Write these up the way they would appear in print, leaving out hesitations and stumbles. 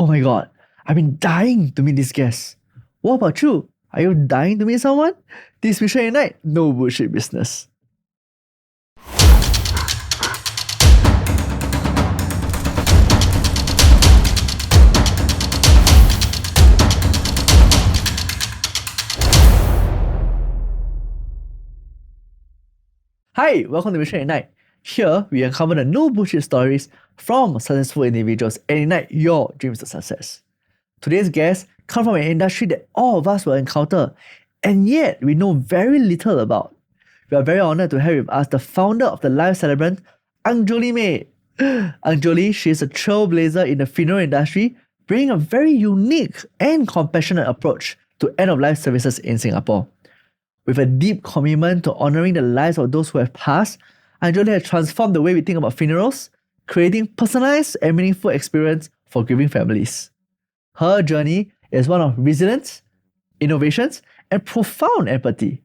Oh my god, I've been dying to meet this guest. What about you? Are you dying to meet someone? This Mission Unite, no bullshit business. Hi, welcome to Mission Unite. Here, we uncover the no bullshit stories from successful individuals and ignite your dreams of success. Today's guests come from an industry that all of us will encounter, and yet we know very little about. We are very honored to have with us the founder of the Life Celebrant, Angjolie Mei. Angjolie, she is a trailblazer in the funeral industry, bringing a very unique and compassionate approach to end-of-life services in Singapore. With a deep commitment to honoring the lives of those who have passed, Angjolie has transformed the way we think about funerals, creating personalized and meaningful experience for grieving families. Her journey is one of resilience, innovations, and profound empathy.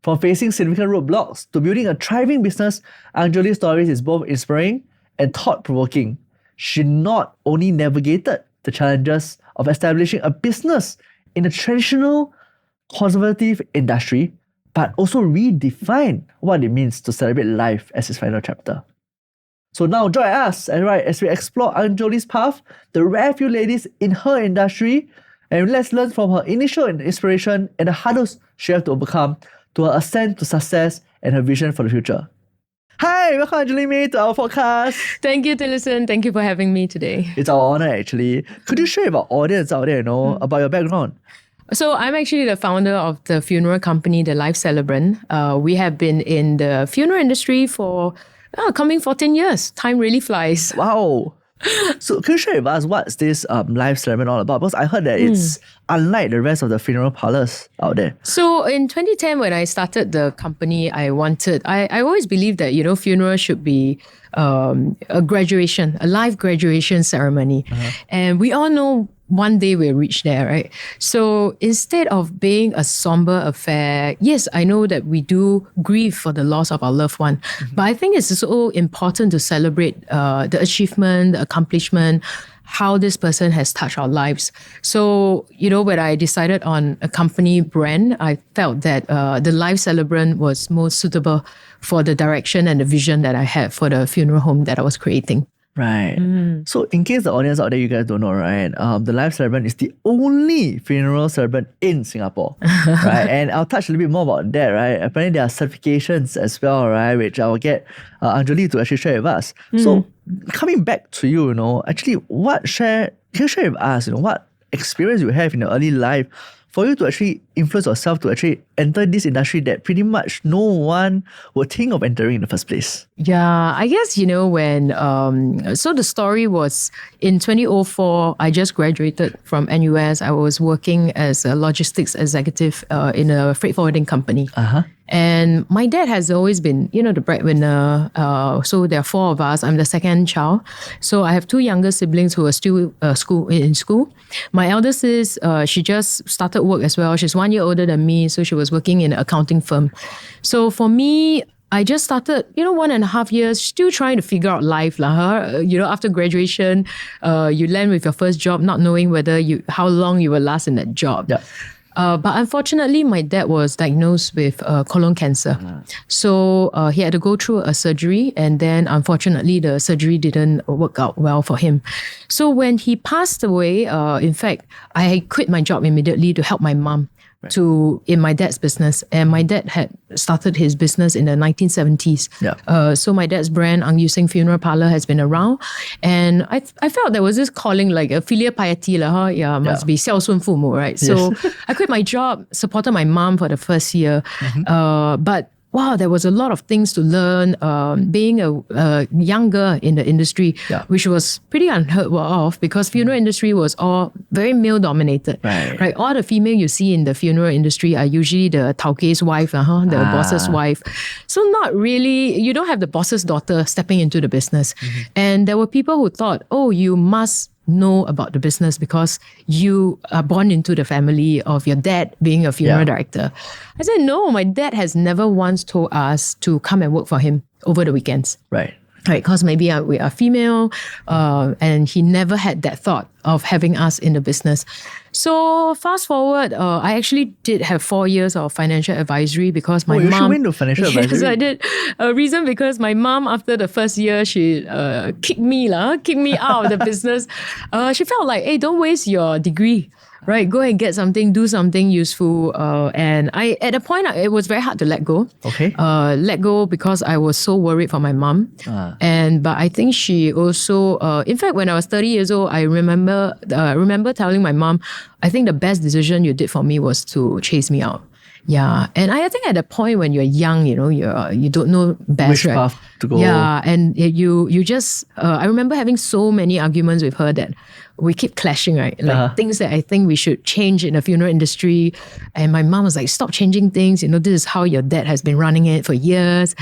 From facing significant roadblocks to building a thriving business, Angjolie's stories is both inspiring and thought-provoking. She not only navigated the challenges of establishing a business in a traditional conservative industry, but also redefine what it means to celebrate life as its final chapter. So now join us as we explore Angjolie's path, the rare few ladies in her industry, and let's learn from her initial inspiration and the hurdles she had to overcome to her ascent to success and her vision for the future. Hi, welcome Angjolie Mei to our podcast. Thank you, Tillerson. Thank you for having me today. It's our honor actually. Could you share with our audience out there, about your background? So I'm actually the founder of the funeral company, the Life Celebrant. We have been in the funeral industry for coming 14 years. Time really flies. Wow. So can you share with us what's this Life Celebrant all about? Because I heard that it's unlike the rest of the funeral parlors out there. So in 2010, when I started the company, I always believed that, funeral should be a graduation, a life graduation ceremony. And we all know one day we'll reach there, right? So instead of being a somber affair, yes, I know that we do grieve for the loss of our loved one, but I think it's so important to celebrate the achievement, the accomplishment, how this person has touched our lives. So, when I decided on a company brand, I felt that the Life Celebrant was most suitable for the direction and the vision that I had for the funeral home that I was creating. Right. So in case the audience out there, you guys don't know, right? The Life Celebrant is the only funeral celebrant in Singapore, right? And I'll touch a little bit more about that, right? Apparently there are certifications as well, right? Which I will get Angjolie to actually share with us. So coming back to you, actually can you share with us, what experience you have in your early life for you to actually influence yourself to actually enter this industry that pretty much no one would think of entering in the first place? Yeah, I guess, when, so the story was in 2004, I just graduated from NUS. I was working as a logistics executive in a freight forwarding company. And my dad has always been, the breadwinner. So there are four of us. I'm the second child. So I have two younger siblings who are still in school. My eldest is, she just started work as well. She's 1 year older than me. So she was working in an accounting firm. So for me, I just started, 1.5 years, still trying to figure out life. After graduation, you land with your first job, not knowing how long you will last in that job. Yeah. But unfortunately, my dad was diagnosed with colon cancer. So he had to go through a surgery, and then unfortunately, the surgery didn't work out well for him. So when he passed away, in fact, I quit my job immediately to help my mom in my dad's business. And my dad had started his business in the 1970s. Yeah. So my dad's brand, Ang Yu Sing Funeral Parlour, has been around. And I felt there was this calling, like a filial piety, must be 孝顺父母, right? So I quit my job, supported my mom for the first year. But wow, there was a lot of things to learn being a young girl in the industry, which was pretty unheard of because funeral industry was all very male dominated. Right? All the female you see in the funeral industry are usually the tauke's wife, the boss's wife. So not really, you don't have the boss's daughter stepping into the business. And there were people who thought, oh, you must know about the business because you are born into the family of your dad being a funeral director. I said, no, my dad has never once told us to come and work for him over the weekends. Right. Right, because maybe we are female, and he never had that thought of having us in the business. So fast forward, I actually did have 4 years of financial advisory because my you mom... actually went to financial advisory? Yes, I did. A reason because my mom, after the first year, she kicked me out of the business. She felt like, hey, don't waste your degree. Right, go and get something, do something useful. And I, at a point, it was very hard to let go. Okay. Let go because I was so worried for my mom. But I think she also, in fact, when I was 30 years old, I remember telling my mom, I think the best decision you did for me was to chase me out. Yeah, and I think at the point when you're young, you don't know best, Which right? path to go. Yeah, and you just, I remember having so many arguments with her that we keep clashing, right? Like things that I think we should change in the funeral industry. And my mom was like, stop changing things. This is how your dad has been running it for years.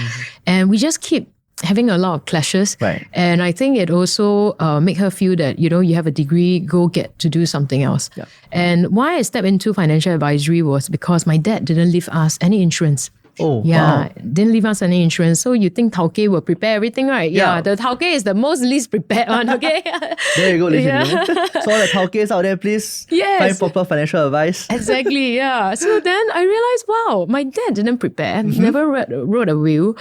And we just keep having a lot of clashes. Right. And I think it also make her feel that, you have a degree, go get to do something else. Yeah. And why I stepped into financial advisory was because my dad didn't leave us any insurance. Oh, yeah, wow. Didn't leave us any insurance. So you think Tauke will prepare everything, right? Yeah, the Tauke is the most least prepared one, okay? There you go, ladies and gentlemen. So all the Taukes out there, please find proper financial advice. Exactly, yeah. So then I realized, wow, my dad didn't prepare, never wrote a will,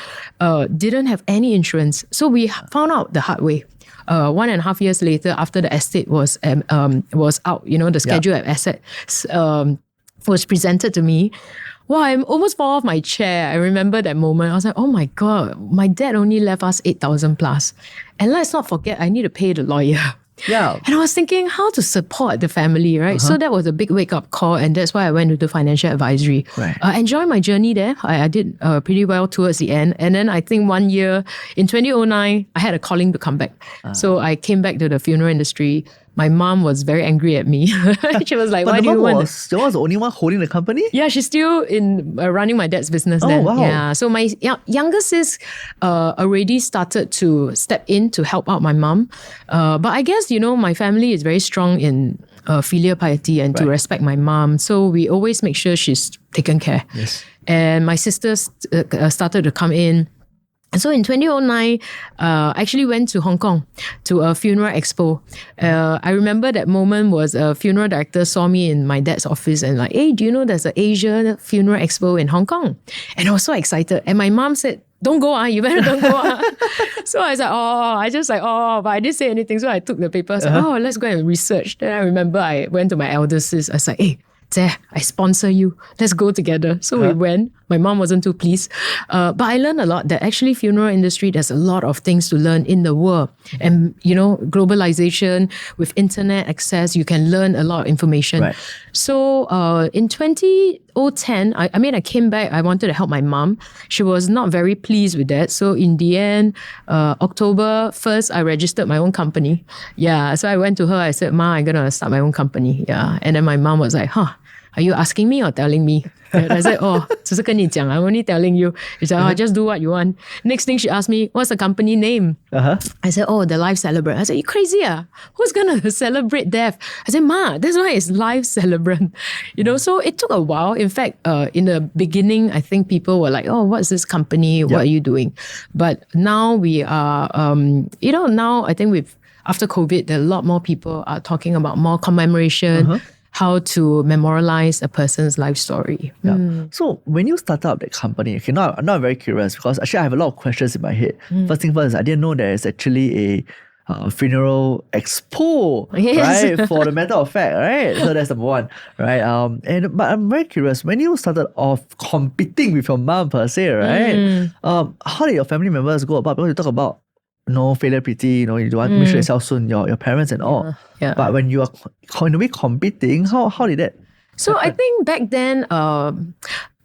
didn't have any insurance. So we found out the hard way. 1.5 years later, after the estate was out, the schedule of assets was presented to me. Wow, I almost fall off my chair. I remember that moment. I was like, oh my God, my dad only left us 8,000 plus. And let's not forget, I need to pay the lawyer. Yeah. And I was thinking how to support the family, right? So that was a big wake-up call, and that's why I went into financial advisory. Right. I enjoyed my journey there. I did pretty well towards the end. And then I think 1 year, in 2009, I had a calling to come back. So I came back to the funeral industry. My mom was very angry at me. She was like, But why do you want the mom was the only one holding the company? Yeah, she's still in running my dad's business then. Wow. Yeah, so my younger sis already started to step in to help out my mom. But I guess, my family is very strong in filial piety and to respect my mom. So we always make sure she's taken care. Yes. And my sisters started to come in. And so in 2009, I actually went to Hong Kong to a funeral expo. I remember that moment was a funeral director saw me in my dad's office and like, hey, do you know there's an Asia funeral expo in Hong Kong? And I was so excited. And my mom said, don't go, you better don't go. So I was like, but I didn't say anything. So I took the paper. I was like, let's go and research. Then I remember I went to my elder sis. I was like, hey, I sponsor you. Let's go together. So we went. My mom wasn't too pleased. But I learned a lot that actually funeral industry, there's a lot of things to learn in the world. And, globalization with internet access, you can learn a lot of information. Right. So in 2010, I came back. I wanted to help my mom. She was not very pleased with that. So in the end, October 1st, I registered my own company. Yeah. So I went to her. I said, Ma, I'm going to start my own company. Yeah. And then my mom was like, are you asking me or telling me? And I said, 只是跟你讲, I'm only telling you. She said, just do what you want. Next thing she asked me, what's the company name? I said, the Life Celebrant. I said, you crazy? Who's going to celebrate death? I said, Ma, that's why it's Life Celebrant. So it took a while. In fact, in the beginning, I think people were like, what's this company? What are you doing? But now we are, now I think after COVID, there are a lot more people are talking about more commemoration, how to memorialize a person's life story. Yeah. So when you started up that company, okay, now I'm very curious because actually I have a lot of questions in my head. First thing first, I didn't know there is actually a funeral expo, right? For the matter of fact, right? So that's number one, right? But I'm very curious, when you started off competing with your mom per se, right? How did your family members go about? Because you talk about filial piety, you want to make sure you soon your parents and all. Yeah. But when you are in a way competing, how did that? So I think back then,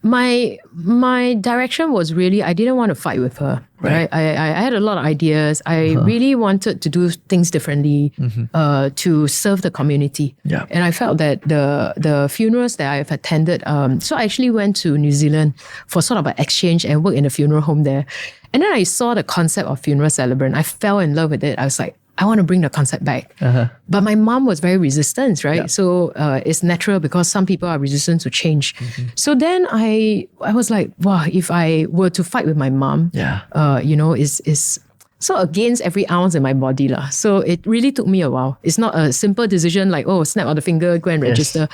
my direction was really, I didn't want to fight with her. Right. I had a lot of ideas. I really wanted to do things differently to serve the community. Yeah. And I felt that the funerals that I've attended, so I actually went to New Zealand for sort of an exchange and worked in a funeral home there. And then I saw the concept of funeral celebrant. I fell in love with it. I was like, I want to bring the concept back. But my mom was very resistant, right? Yeah. So it's natural because some people are resistant to change. So then I was like, wow, if I were to fight with my mom, So against every ounce in my body lah. So it really took me a while. It's not a simple decision like, oh, snap out the finger, go and register.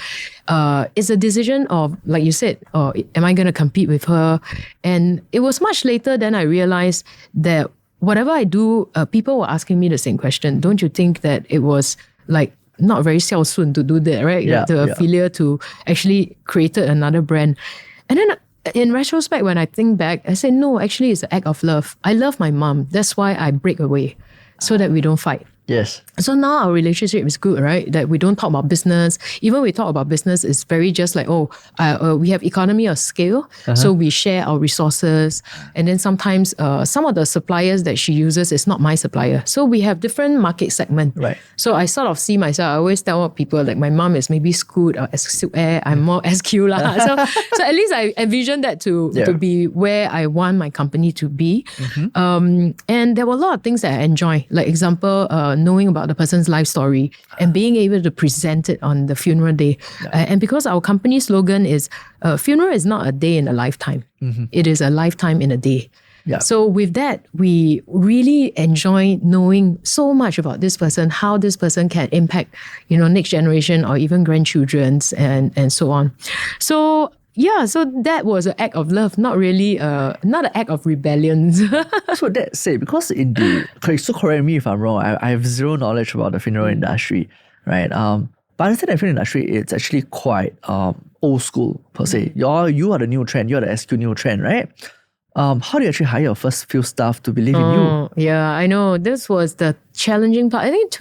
It's a decision of, like you said, am I going to compete with her? And it was much later then I realized that whatever I do, people were asking me the same question. Don't you think that it was like not very 孝顺 to do that, right? The failure to actually create another brand. And then in retrospect, when I think back, I say, no, actually it's an act of love. I love my mom. That's why I break away so that we don't fight. Yes. So now our relationship is good, right? That we don't talk about business. Even we talk about business, it's very just like, we have economy of scale. So we share our resources. And then sometimes some of the suppliers that she uses is not my supplier. So we have different market segment. Right. So I sort of see myself, I always tell people like my mom is maybe Scoot or Silk Air. I'm more SQ lah. So at least I envision that to be where I want my company to be. And there were a lot of things that I enjoy. Like example, knowing about the person's life story and being able to present it on the funeral day. And because our company slogan is, funeral is not a day in a lifetime. It is a lifetime in a day. So with that, we really enjoy knowing so much about this person, how this person can impact, next generation or even grandchildren's and so on. So so that was an act of love, not really, not an act of rebellion. That's what that say, because in the, so correct me if I'm wrong, I have zero knowledge about the funeral industry, right? But I understand the funeral industry, it's actually quite old school per se. You are the new trend, you're the SQ new trend, right? How do you actually hire your first few staff to believe in you? Yeah, I know. This was the challenging part. I think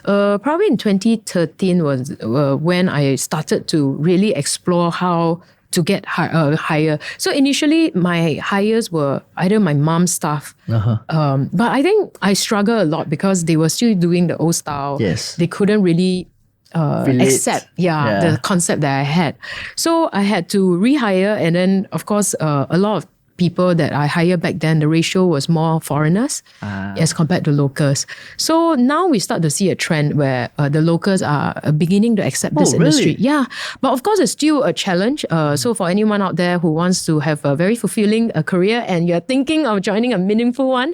probably in 2013 was when I started to really explore how to get hire. So initially, my hires were either my mom's staff, but I think I struggled a lot because they were still doing the old style. Yes. They couldn't really accept the concept that I had. So I had to rehire, and then of course a lot of people that I hired back then, the ratio was more foreigners as compared to locals. So now we start to see a trend where the locals are beginning to accept this industry. Really? Yeah, but of course it's still a challenge. So for anyone out there who wants to have a very fulfilling career and you're thinking of joining a meaningful one,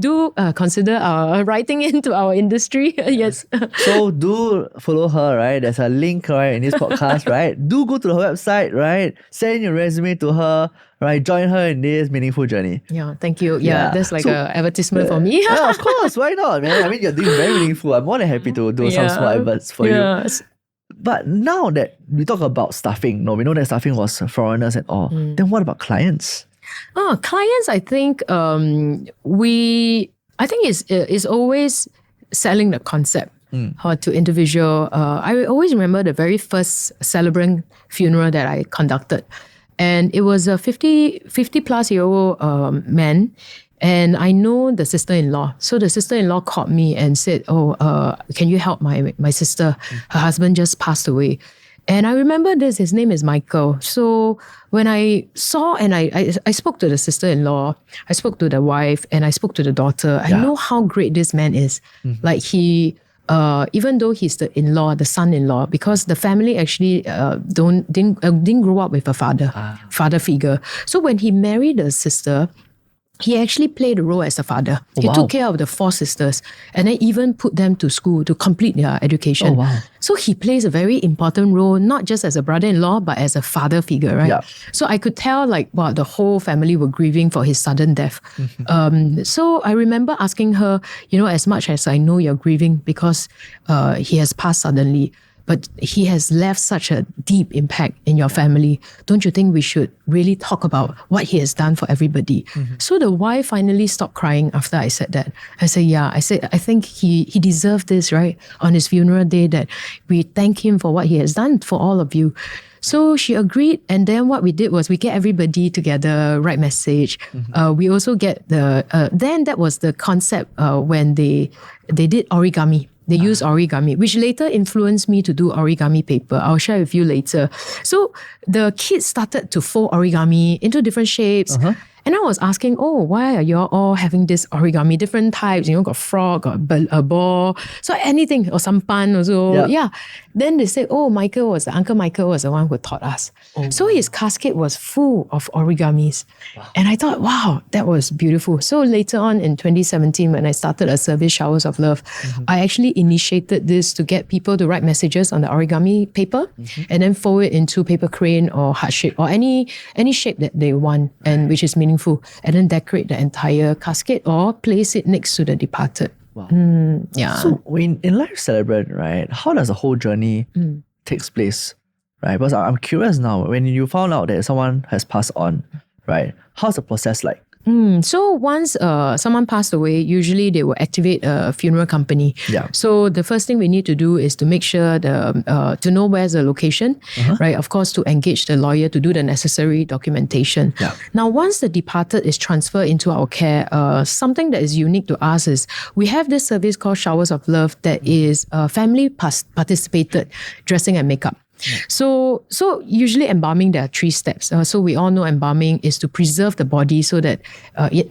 do consider writing into our industry. Yes. So do follow her, right? There's a link, right, in this podcast, right? Do go to her website, right? Send your resume to her, right? Join her in this meaningful journey. Yeah, thank you. Yeah, that's like an advertisement for me. Yeah, of course. Why not, man? I mean, you're doing very meaningful. I'm more than happy to do some small adverts for you. But now that we talk about staffing, we know that staffing was foreigners and all. Then what about clients? Clients, I think is always selling the concept to individual. I always remember the very first Celebrant funeral that I conducted. And it was a 50 plus year old man. And I know the sister-in-law. So the sister-in-law called me and said, can you help my sister? Her husband just passed away. And I remember this, his name is Michael. So when I saw and I spoke to the sister-in-law, I spoke to the wife, and I spoke to the daughter. I know how great this man is. Like he... even though he's the in-law, the son-in-law, because the family actually didn't grow up with a father figure. So when he married the sister, he actually played a role as a father. He took care of the 4 sisters and then even put them to school to complete their education. So he plays a very important role, not just as a brother-in-law, but as a father figure, right? So I could tell the whole family were grieving for his sudden death. So I remember asking her, as much as I know you're grieving because he has passed suddenly, but he has left such a deep impact in your family. Don't you think we should really talk about what he has done for everybody? So the wife finally stopped crying after I said that. I said, I think he deserved this, right? On his funeral day, that we thank him for what he has done for all of you. So she agreed, and then what we did was we get everybody together, write message. We also get then that was the concept when they did origami. They used origami, which later influenced me to do origami paper. I'll share with you later. So the kids started to fold origami into different shapes. And I was asking, oh, why are you all having this origami? Different types, got frog, got a ball, so anything, or sampan also. Yeah. Then they said, oh, Uncle Michael was the one who taught us. So his casket was full of origamis. Wow. And I thought, wow, that was beautiful. So later on in 2017, when I started a service, Showers of Love, I actually initiated this to get people to write messages on the origami paper and then fold it into paper crane or heart shape or any shape that they want and which is meaningful, and then decorate the entire casket or place it next to the departed. Wow. Yeah. So in Life Celebrant, right, how does the whole journey takes place? Right? Because I'm curious now, when you found out that someone has passed on, right, how's the process like? So once someone passed away, usually they will activate a funeral company. Yeah. So the first thing we need to do is to make sure to know where's the location, right? Of course, to engage the lawyer to do the necessary documentation. Yeah. Now, once the departed is transferred into our care, something that is unique to us is we have this service called Showers of Love that is family participated dressing and makeup. So usually embalming, there are 3 steps. So we all know embalming is to preserve the body so that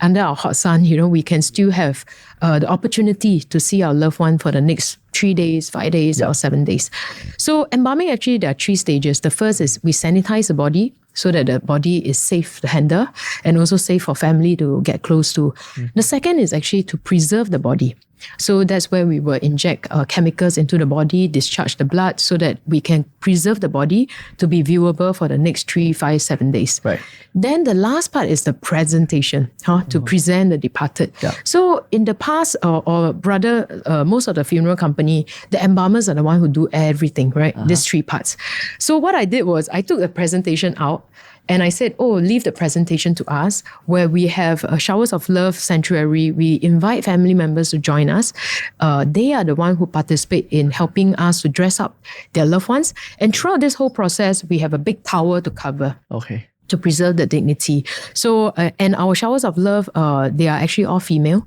under our hot sun, we can still have the opportunity to see our loved one for the next 3 days, 5 days, or 7 days. So embalming, actually, there are 3 stages. The first is we sanitize the body so that the body is safe to handle and also safe for family to get close to. The second is actually to preserve the body. So that's where we will inject chemicals into the body, discharge the blood so that we can preserve the body to be viewable for the next 3, 5, 7 days. Right. Then the last part is the presentation, to present the departed. Yeah. So in the past, or rather, most of the funeral company, the embalmers are the one who do everything, right? These 3 parts. So what I did was I took the presentation out. And I said, leave the presentation to us, where we have a Showers of Love sanctuary. We invite family members to join us. They are the one who participate in helping us to dress up their loved ones. And throughout this whole process, we have a big tower to cover. Okay. To preserve the dignity. So, and our Showers of Love, they are actually all female.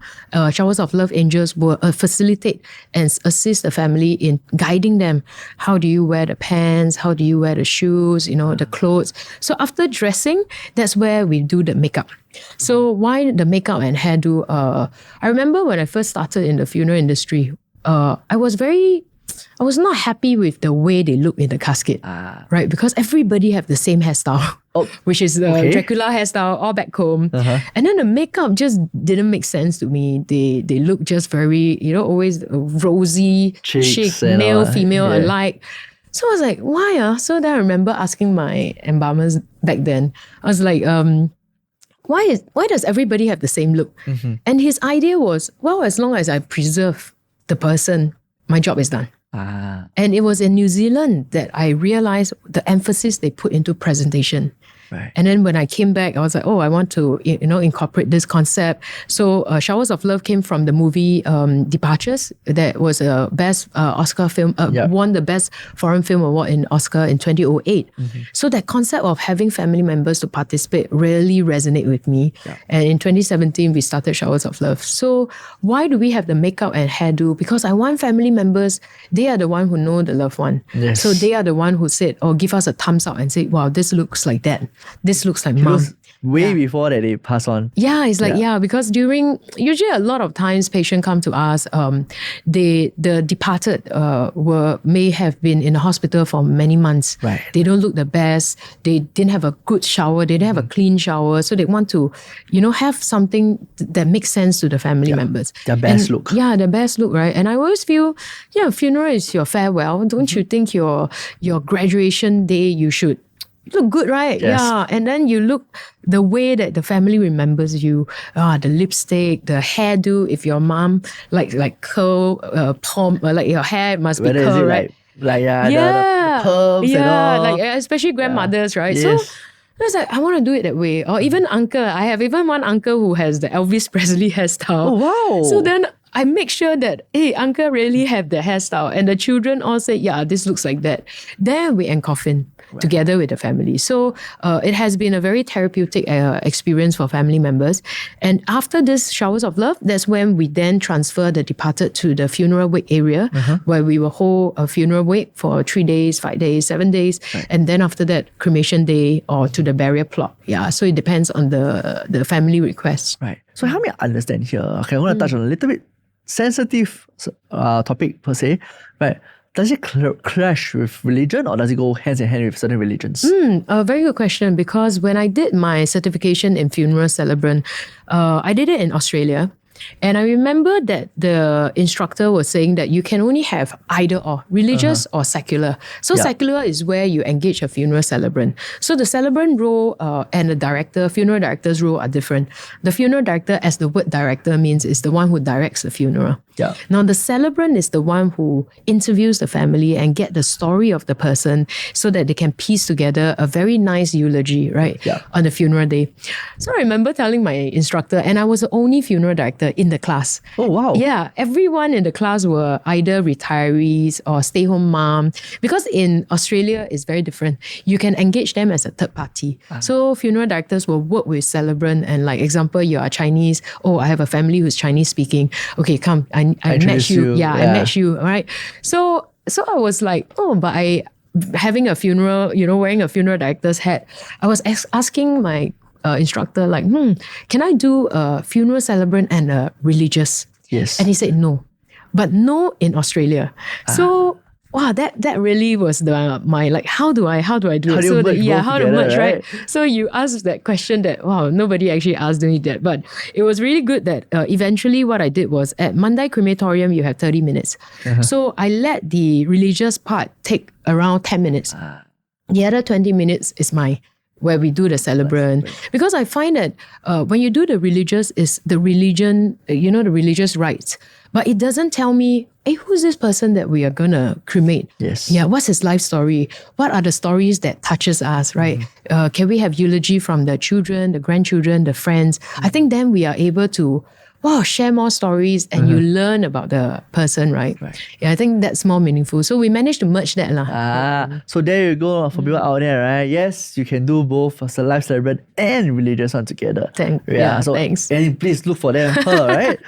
Showers of Love angels will facilitate and assist the family in guiding them. How do you wear the pants? How do you wear the shoes? The clothes. So after dressing, that's where we do the makeup. So why the makeup and hairdo? I remember when I first started in the funeral industry, I was not happy with the way they look in the casket, right? Because everybody have the same hairstyle, which is the Dracula hairstyle, all back comb. And then the makeup just didn't make sense to me. They look just very, always rosy, chic, male, female alike. So I was like, why? So then I remember asking my embalmers back then, I was like, why does everybody have the same look? And his idea was, well, as long as I preserve the person, my job is done. And it was in New Zealand that I realized the emphasis they put into presentation. Right. And then when I came back, I was like, I want to, incorporate this concept. So Showers of Love came from the movie Departures. That was a best Oscar film, won the best foreign film award in Oscar in 2008. So that concept of having family members to participate really resonate with me. And in 2017, we started Showers of Love. So why do we have the makeup and hairdo? Because I want family members, they are the one who know the loved one. Yes. So they are the one who said, give us a thumbs up and say, wow, this looks like that. This looks like mom. Way before that they pass on. Yeah, it's like, because usually a lot of times patients come to us, the departed may have been in the hospital for many months. Right. They don't look the best. They didn't have a good shower. They didn't have a clean shower. So they want to, have something that makes sense to the family members. Their best look. Yeah, the best look, right? And I always feel, funeral is your farewell. Don't you think your graduation day, you should look good, right? Yes. Yeah. And then you look the way that the family remembers you. The lipstick, the hairdo. If your mom like curl, palm, like your hair must be curl, right? The perms and all. Like especially grandmothers, right? Yes. So I was like, I want to do it that way. Or even uncle. I have even one uncle who has the Elvis Presley hairstyle. Oh, wow. So then I make sure that, hey, uncle really have the hairstyle. And the children all say, yeah, this looks like that. Then we encoffin together with the family. So it has been a very therapeutic experience for family members. And after this showers of love, that's when we then transfer the departed to the funeral wake area, where we will hold a funeral wake for 3 days, 5 days, 7 days. Right. And then after that, cremation day or to the burial plot. Yeah, so it depends on the family request. Right. So help me understand here. Okay, I want to touch on a little bit sensitive topic per se, right? Does it clash with religion or does it go hands in hand with certain religions? A very good question, because when I did my certification in funeral celebrant, I did it in Australia. And I remember that the instructor was saying that you can only have either or, religious or secular. So secular is where you engage a funeral celebrant. So the celebrant role and the funeral director's role are different. The funeral director, as the word director means, is the one who directs the funeral. Yeah. Now, the celebrant is the one who interviews the family and get the story of the person so that they can piece together a very nice eulogy, right, on the funeral day. So I remember telling my instructor, and I was the only funeral director in the class. Oh, wow. Yeah, everyone in the class were either retirees or stay-home mom, because in Australia, it's very different. You can engage them as a third party. So funeral directors will work with celebrant and, like, example, you are Chinese. Oh, I have a family who's Chinese speaking. Okay, come, I match you. I match you. All right. So I was like, but having a funeral, wearing a funeral director's hat, I was asking my instructor, like, can I do a funeral celebrant and a religious? Yes. And he said no, but no in Australia. So wow, that really was my like, how do I do it? How to merge, right? So you asked that question that, wow, nobody actually asked me that, but it was really good that eventually what I did was, at Mandai crematorium, you have 30 minutes. So I let the religious part take around 10 minutes. The other 20 minutes is where we do the celebrant. Because I find that when you do the religious, is the religion, the religious rites. But it doesn't tell me, hey, who's this person that we are going to cremate? Yes. Yeah, what's his life story? What are the stories that touches us, right? Can we have eulogy from the children, the grandchildren, the friends? I think then we are able to share more stories and you learn about the person, right? Yeah, I think that's more meaningful. So we managed to merge that. So there you go for people out there, right? Yes, you can do both a life celebrant and religious one together. So thanks. And please look for them, right?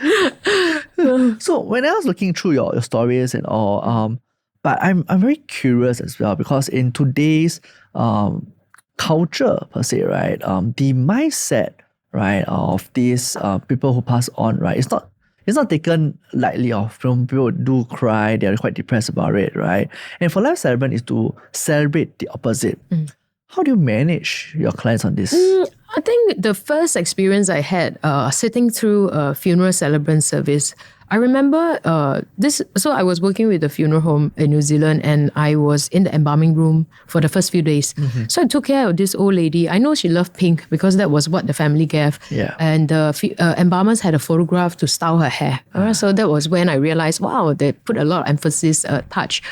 So when I was looking through your stories and all, but I'm very curious as well, because in today's culture per se, right, the mindset, right, of these people who pass on, right, it's not taken lightly of. People do cry, they're quite depressed about it, right? And for life celebrant is to celebrate the opposite. How do you manage your clients on this? I think the first experience I had sitting through a funeral celebrant service, I remember this. So I was working with a funeral home in New Zealand, and I was in the embalming room for the first few days. So I took care of this old lady. I know she loved pink because that was what the family gave. And the embalmers had a photograph to style her hair. So that was when I realized, wow, they put a lot of emphasis, touch.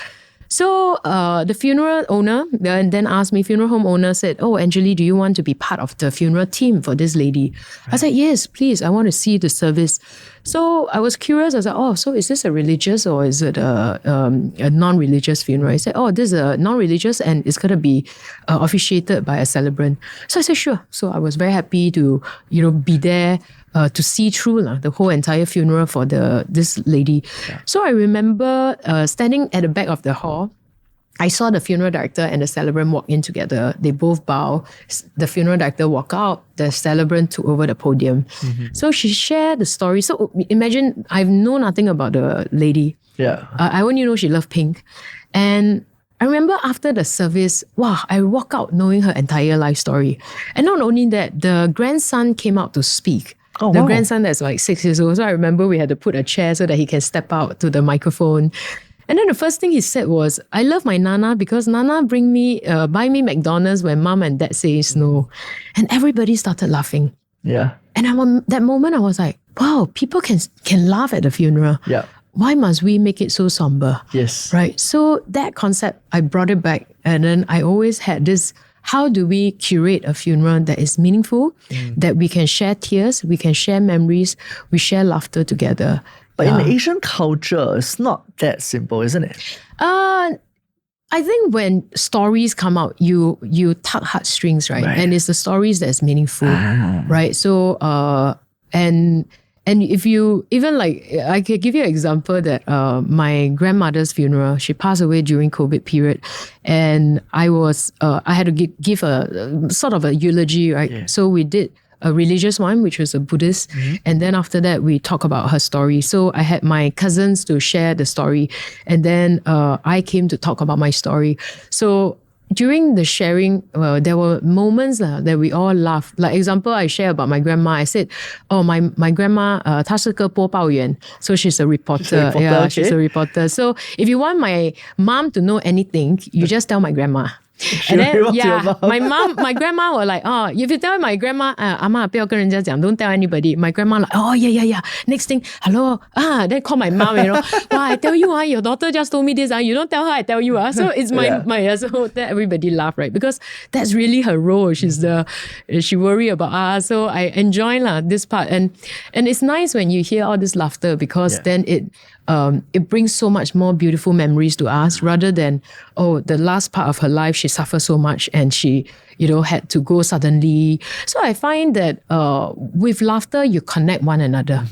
So the funeral owner then asked me, funeral home owner said, oh, Angjolie, do you want to be part of the funeral team for this lady? I said, yes, please. I want to see the service. So I was curious. I said, oh, so is this a religious or is it a non-religious funeral? He said, oh, this is a non-religious and it's going to be officiated by a celebrant. So I said, sure. So I was very happy to, be there to see through the whole entire funeral for this lady. So I remember standing at the back of the hall. I saw the funeral director and the celebrant walk in together. They both bow. The funeral director walked out. The celebrant took over the podium. So she shared the story. So imagine, I know nothing about the lady. I only know she loved pink. And I remember after the service, I walked out knowing her entire life story. And not only that, the grandson came out to speak. The grandson that's like 6 years old. So I remember we had to put a chair so that he can step out to the microphone. And then the first thing he said was, I love my Nana because Nana buy me McDonald's when mom and dad says no. And everybody started laughing. And that moment I was like, wow, people can laugh at the funeral. Why must we make it so somber? Right. So that concept, I brought it back. And then I always had this, how do we curate a funeral that is meaningful, that we can share tears, we can share memories, we share laughter together. But in Asian culture, it's not that simple, isn't it? I think when stories come out, you tug heartstrings, right? And it's the stories that's meaningful, right? So and if you even like, I could give you an example that my grandmother's funeral, she passed away during COVID period, and I had to give a sort of a eulogy, right? Yeah. So we did a religious one, which was a Buddhist. And then after that, we talk about her story. So I had my cousins to share the story. And then I came to talk about my story. So during the sharing, there were moments that we all laughed. Like example, I share about my grandma. I said, oh, my grandma, 她是个播报员. So she's a reporter. She's a reporter. So if you want my mom to know anything, you just tell my grandma. And then, my grandma was like, oh, if you tell my grandma, 阿嬷不要跟人家讲, don't tell anybody. My grandma like, oh, yeah. Next thing, hello, then call my mom, wow, I tell you, your daughter just told me this, you don't tell her, I tell you. So it's so that everybody laugh, right? Because that's really her role. She worry about us. So I enjoy this part. And it's nice when you hear all this laughter, because then it brings so much more beautiful memories to us, rather than, the last part of her life, she suffered so much and she, had to go suddenly. So I find that with laughter, you connect one another.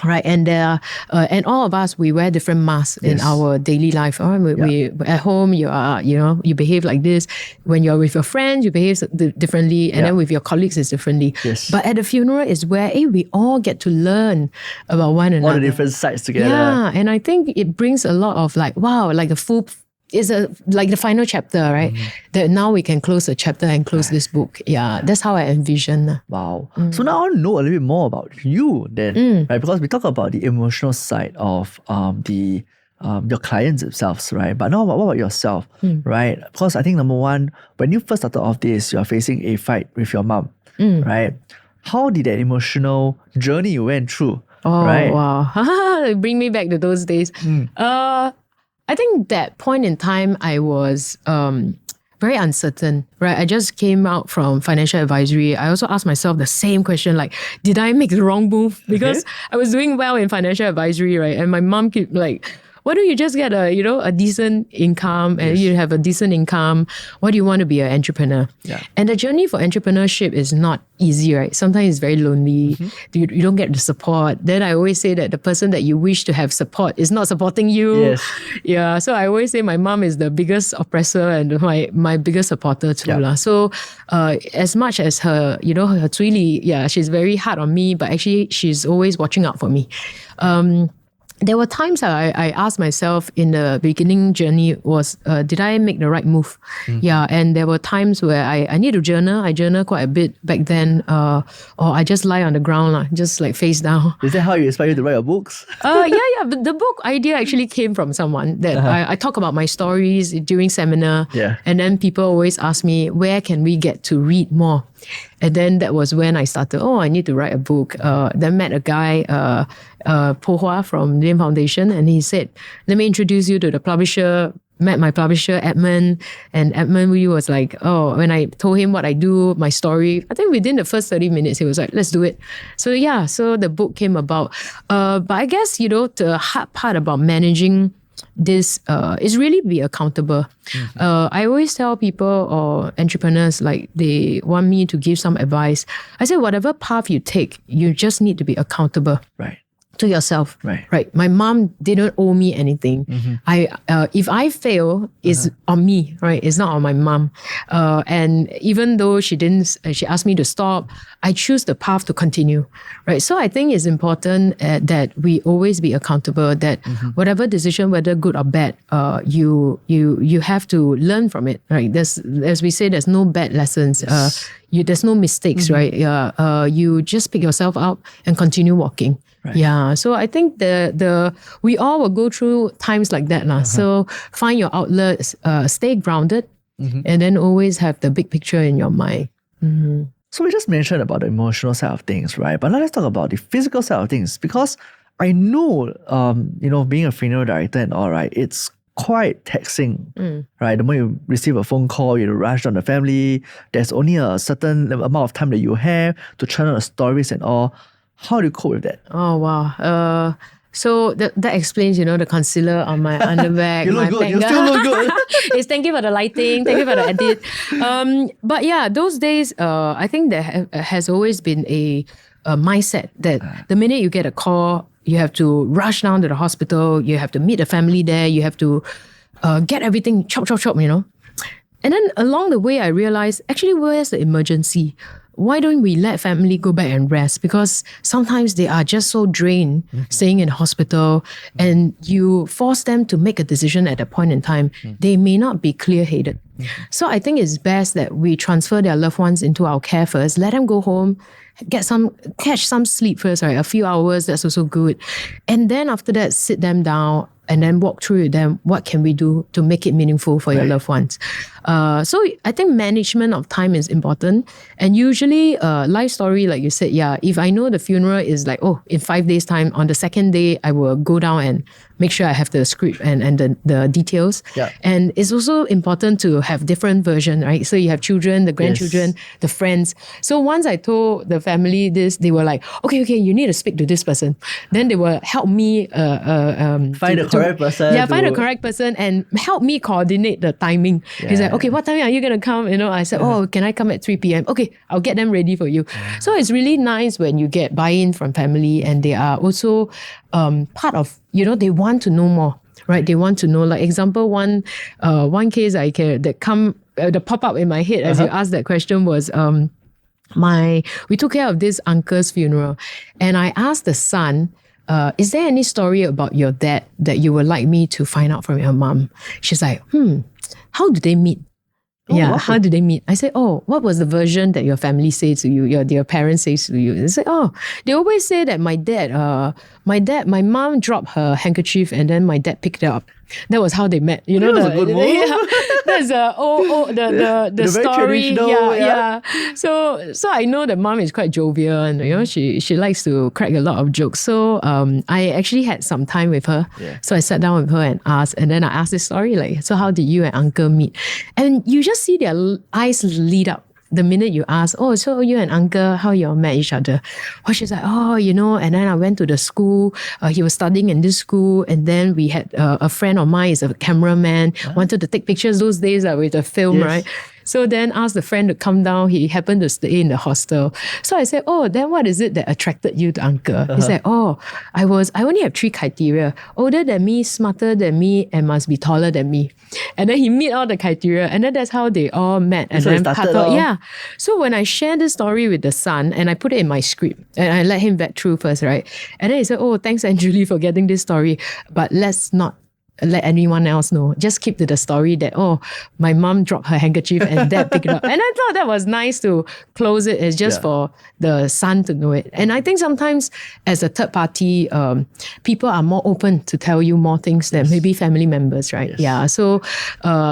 Right, and and all of us, we wear different masks in our daily life. We at home, you behave like this. When you're with your friends, you behave differently, and then with your colleagues, it's differently. But at the funeral is where we all get to learn about one another. All the different sides together. Yeah, and I think it brings a lot of like the full. Is like the final chapter, right? That now we can close the chapter and close this book. Yeah, that's how I envision. Wow. So now I want to know a little bit more about you then, right? Because we talk about the emotional side of your clients themselves, right? But now what about yourself, right? Because I think number one, when you first started off this, you're facing a fight with your mom, right? How did that emotional journey you went through? Oh, right? Wow. Bring me back to those days. I think that point in time, I was very uncertain, right? I just came out from financial advisory. I also asked myself the same question, like, did I make the wrong move? Because I was doing well in financial advisory, right? And my mom kept like, why don't you just get a decent income, and you have a decent income? Why do you want to be an entrepreneur? Yeah. And the journey for entrepreneurship is not easy, right? Sometimes it's very lonely. You don't get the support. Then I always say that the person that you wish to have support is not supporting you. Yes. Yeah. So I always say my mom is the biggest oppressor and my biggest supporter too. Yeah. So as much as her, her Tsuili, she's very hard on me, but actually she's always watching out for me. There were times I asked myself in the beginning journey was, did I make the right move? Yeah, and there were times where I need to journal. I journal quite a bit back then, or I just lie on the ground, just like face down. Is that how you inspire you to write your books? Yeah. But the book idea actually came from someone that I talk about my stories during seminar. Yeah. And then people always ask me, where can we get to read more? And then that was when I started, I need to write a book. Then met a guy, Po Hua from Lian Foundation, and he said, let me introduce you to the publisher. Met my publisher, Edmund, and Edmund was like, when I told him what I do, my story, I think within the first 30 minutes, he was like, let's do it. So so the book came about. But I guess, the hard part about managing this is really be accountable. I always tell people or entrepreneurs, like they want me to give some advice. I say, whatever path you take, you just need to be accountable. Right. To yourself. Right. My mom didn't owe me anything. If I fail, it's on me, right? It's not on my mom. And even though she asked me to stop, I choose the path to continue, right? So I think it's important that we always be accountable, that whatever decision, whether good or bad, you have to learn from it, right? As we say, there's no bad lessons. There's no mistakes, right? You just pick yourself up and continue walking. Right. Yeah, so I think we all will go through times like that. So find your outlets, stay grounded, and then always have the big picture in your mind. So we just mentioned about the emotional side of things, right? But now let's talk about the physical side of things, because I know, being a funeral director and all, right, it's quite taxing, right? The moment you receive a phone call, you rush on the family. There's only a certain amount of time that you have to channel the stories and all. How do you cope with that? Oh, wow. So that explains, the concealer on my underwear. You look good. You still look good. It's thank you for the lighting. Thank you for the edit. But yeah, those days, I think there has always been a mindset that the minute you get a call, you have to rush down to the hospital. You have to meet the family there. You have to get everything chop, chop, chop, And then along the way, I realized, actually, where's the emergency? Why don't we let family go back and rest? Because sometimes they are just so drained staying in hospital, and you force them to make a decision at that point in time. They may not be clear-headed. So I think it's best that we transfer their loved ones into our care first, let them go home, catch some sleep first, right? A few hours, that's also good. And then after that, sit them down and then walk through with them, what can we do to make it meaningful for your loved ones? So I think management of time is important. And usually, life story, like you said, if I know the funeral is like, in 5 days' time, on the second day, I will go down and make sure I have the script and the details. Yeah. And it's also important to have different versions, right? So you have children, the grandchildren, the friends. So once I told the family this, they were like, okay, you need to speak to this person. Then they will help me find the correct person. Yeah, find the correct person and help me coordinate the timing. Yeah. He's like, okay, what time are you going to come? I said, can I come at 3 p.m.? Okay, I'll get them ready for you. So it's really nice when you get buy-in from family, and they are also part of, they want to know more, right? They want to know, like example, one case that pop up in my head as you asked that question was, we took care of this uncle's funeral, and I asked the son, is there any story about your dad that you would like me to find out from your mom? She's like, how did they meet? How did they meet? I said, what was the version that your family says to you, your parents say to you? They said, they always say that my mom dropped her handkerchief and then my dad picked it up. That was how they met. That was a good move. That's the story. Yeah. So I know that mom is quite jovial, and she likes to crack a lot of jokes. So I actually had some time with her. Yeah. So I sat down with her and asked, and then I asked this story, like, so how did you and uncle meet? And you just see their eyes lead up the minute you ask, so you and uncle, how you all met each other? She's like, and then I went to the school. He was studying in this school. And then we had a friend of mine is a cameraman, wanted to take pictures those days with a film, right? So then asked the friend to come down. He happened to stay in the hostel. So I said, then what is it that attracted you to uncle? He said, I only have 3 criteria: older than me, smarter than me, and must be taller than me. And then he meet all the criteria, and then that's how they all met. And so then So when I shared this story with the son, and I put it in my script, and I let him vet through first, right? And then he said, thanks, Angjolie, for getting this story, but let's not let anyone else know. Just keep to the story that, my mom dropped her handkerchief and dad picked it up. And I thought that was nice to close it as just for the son to know it. And I think sometimes as a third party, people are more open to tell you more things than maybe family members, right? Yes. Yeah.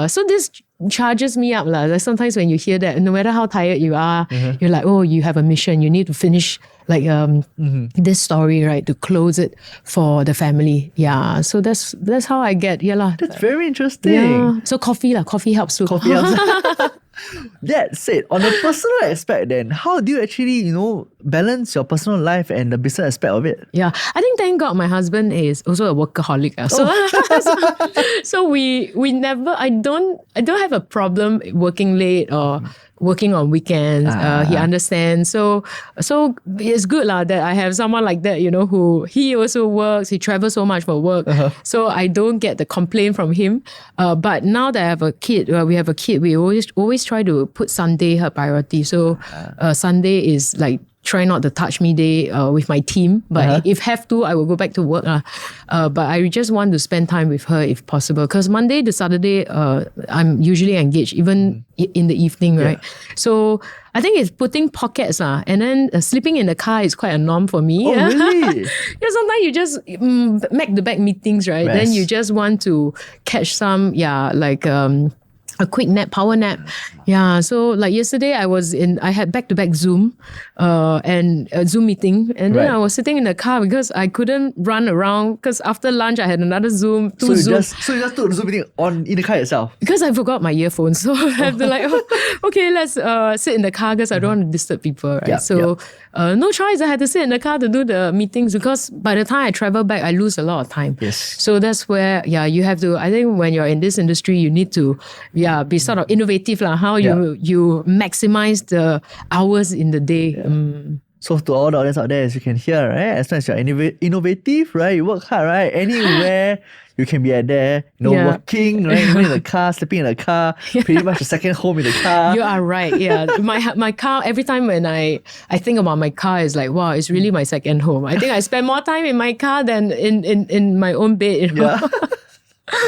So this charges me up. Like sometimes when you hear that, no matter how tired you are, you're like, you have a mission. You need to finish this story, right, to close it for the family. Yeah, so that's how I get. That's very interesting. Yeah. So coffee helps too. Coffee helps. That said, on the personal aspect then, how do you actually, balance your personal life and the business aspect of it? Yeah, I think thank God my husband is also a workaholic. So we never, I don't have a problem working late or working on weekends. He understands. So it's good that I have someone like that, who he also works. He travels so much for work. So I don't get the complaint from him. But now that I have a kid, we have a kid, we always try to put Sunday her priority. So Sunday is like try not to touch me day with my team. But if have to, I will go back to work. But I just want to spend time with her if possible. Because Monday to Saturday, I'm usually engaged, even in the evening, right? So I think it's putting pockets. And then sleeping in the car is quite a norm for me. Oh, really? Sometimes you just back-to-back meetings, right? Then you just want to catch some, a quick nap, power nap. Yeah. So like yesterday I had back-to-back Zoom and a Zoom meeting. And then Right. I was sitting in the car because I couldn't run around because after lunch I had another Zoom, So two you Zooms. just took the Zoom meeting in the car itself. Because I forgot my earphones. So I have to okay, let's sit in the car because I don't want to disturb people, right? Yeah, So no choice. I had to sit in the car to do the meetings because by the time I travel back, I lose a lot of time. Yes. So that's where, you have to, I think when you're in this industry, you need to, be sort of innovative, how you maximize the hours in the day. So to all the audience out there, as you can hear, right? As long as you're innovative, right? You work hard, right? Anywhere you can be at there, working, right? Even in the car, sleeping in the car, pretty much a second home in the car. You are right. Yeah. My car, every time when I think about my car, is like, wow, it's really my second home. I think I spend more time in my car than in my own bed. Yeah.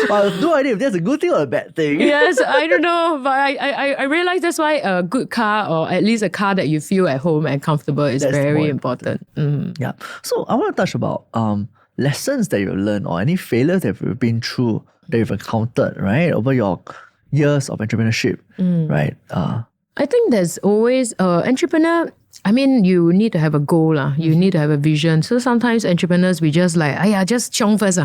Well, I have no idea if that's a good thing or a bad thing. Yes, I don't know, but I realize that's why a good car, or at least a car that you feel at home and comfortable, is very important. Yeah. So I want to touch about lessons that you've learned or any failures that you've been through, that you've encountered, right, over your years of entrepreneurship, right? I think there's always entrepreneur. I mean, you need to have a goal. You need to have a vision. So sometimes entrepreneurs, we just just chiong first.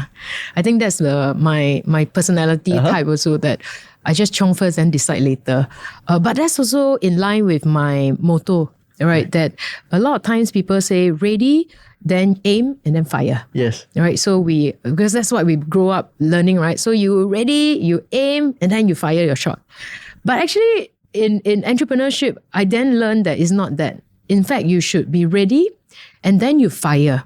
I think that's my personality type also, that I just chiong first and decide later. But that's also in line with my motto, right? That a lot of times people say ready, then aim, and then fire. Yes. Right. So because that's what we grow up learning, right? So you ready, you aim, and then you fire your shot. But actually, in entrepreneurship, I then learned that it's not that. In fact, you should be ready, and then you fire,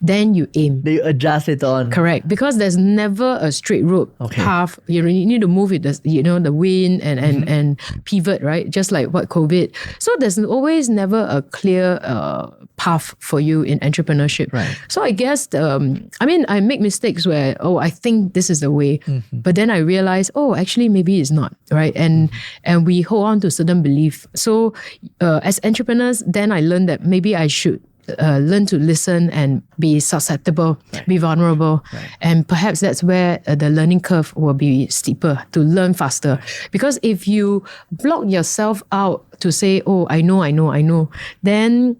then you aim. Then you adjust it on. Correct, because there's never a straight road path. You need to move with the wind and pivot, right? Just like what COVID. So there's always never a clear path for you in entrepreneurship. Right. So I guess I make mistakes where I think this is the way, but then I realize actually maybe it's not, right? And we hold on to certain belief. So as entrepreneurs, then I learned that maybe I should learn to listen and be susceptible, be vulnerable. And perhaps that's where the learning curve will be steeper, to learn faster. Because if you block yourself out to say, I know, then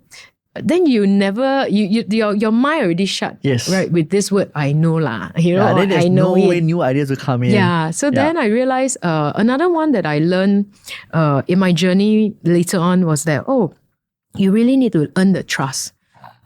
you never, your mind already shut. Yes. Right, with this word, I know lah. Then there's I know no way new ideas will come in. Yeah. So then I realized another one that I learned in my journey later on was that, you really need to earn the trust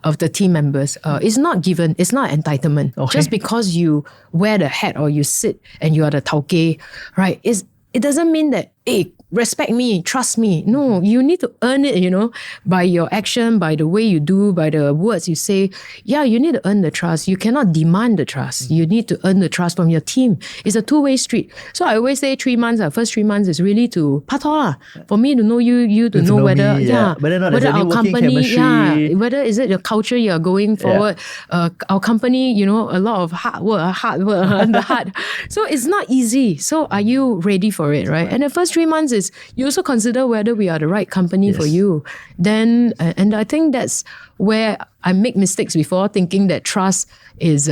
of the team members. It's not given, it's not entitlement. Okay. Just because you wear the hat or you sit and you are the tauke, right? It doesn't mean that, hey, respect me, trust me. No, you need to earn it, by your action, by the way you do, by the words you say. Yeah, you need to earn the trust. You cannot demand the trust. You need to earn the trust from your team. It's a two-way street. So I always say 3 months, first 3 months is really to patola, for me to know you to know whether, whether our company, whether is it your culture you're going forward, our company, a lot of hard work on the heart. So it's not easy. So are you ready for it, right? And the first 3 months is you also consider whether we are the right company for you. Then, and I think that's where I make mistakes before, thinking that trust is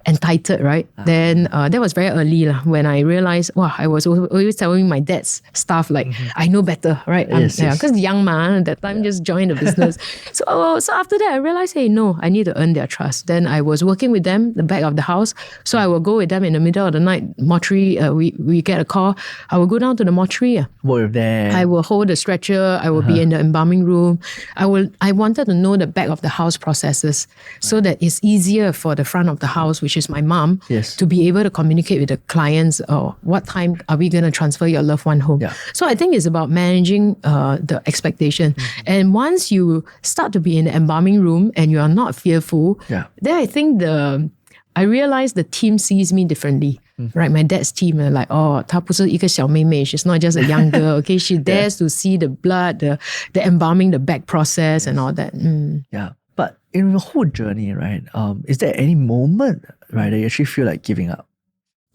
entitled, right? Then that was very early when I realized, I was always telling my dad's staff, like, I know better, right? Because young man, that time just joined the business. So after that, I realized, hey, no, I need to earn their trust. Then I was working with them, the back of the house. So I will go with them in the middle of the night, mortuary, we get a call. I will go down to the mortuary. Work with them. I will hold the stretcher. I will be in the embalming room. I wanted to know the back of the house processes so that it's easier for the front of the house, which is my mom, to be able to communicate with the clients. What time are we going to transfer your loved one home? So I think it's about managing the expectation. And once you start to be in the embalming room and you are not fearful, then I think I realize the team sees me differently. Right, my dad's team are like, 她不是一个小妹妹, she's not just a young girl. Okay, she dares to see the blood, the embalming, the back process, and all that. Yeah, but in the whole journey, right? Is there any moment, right, that you actually feel like giving up?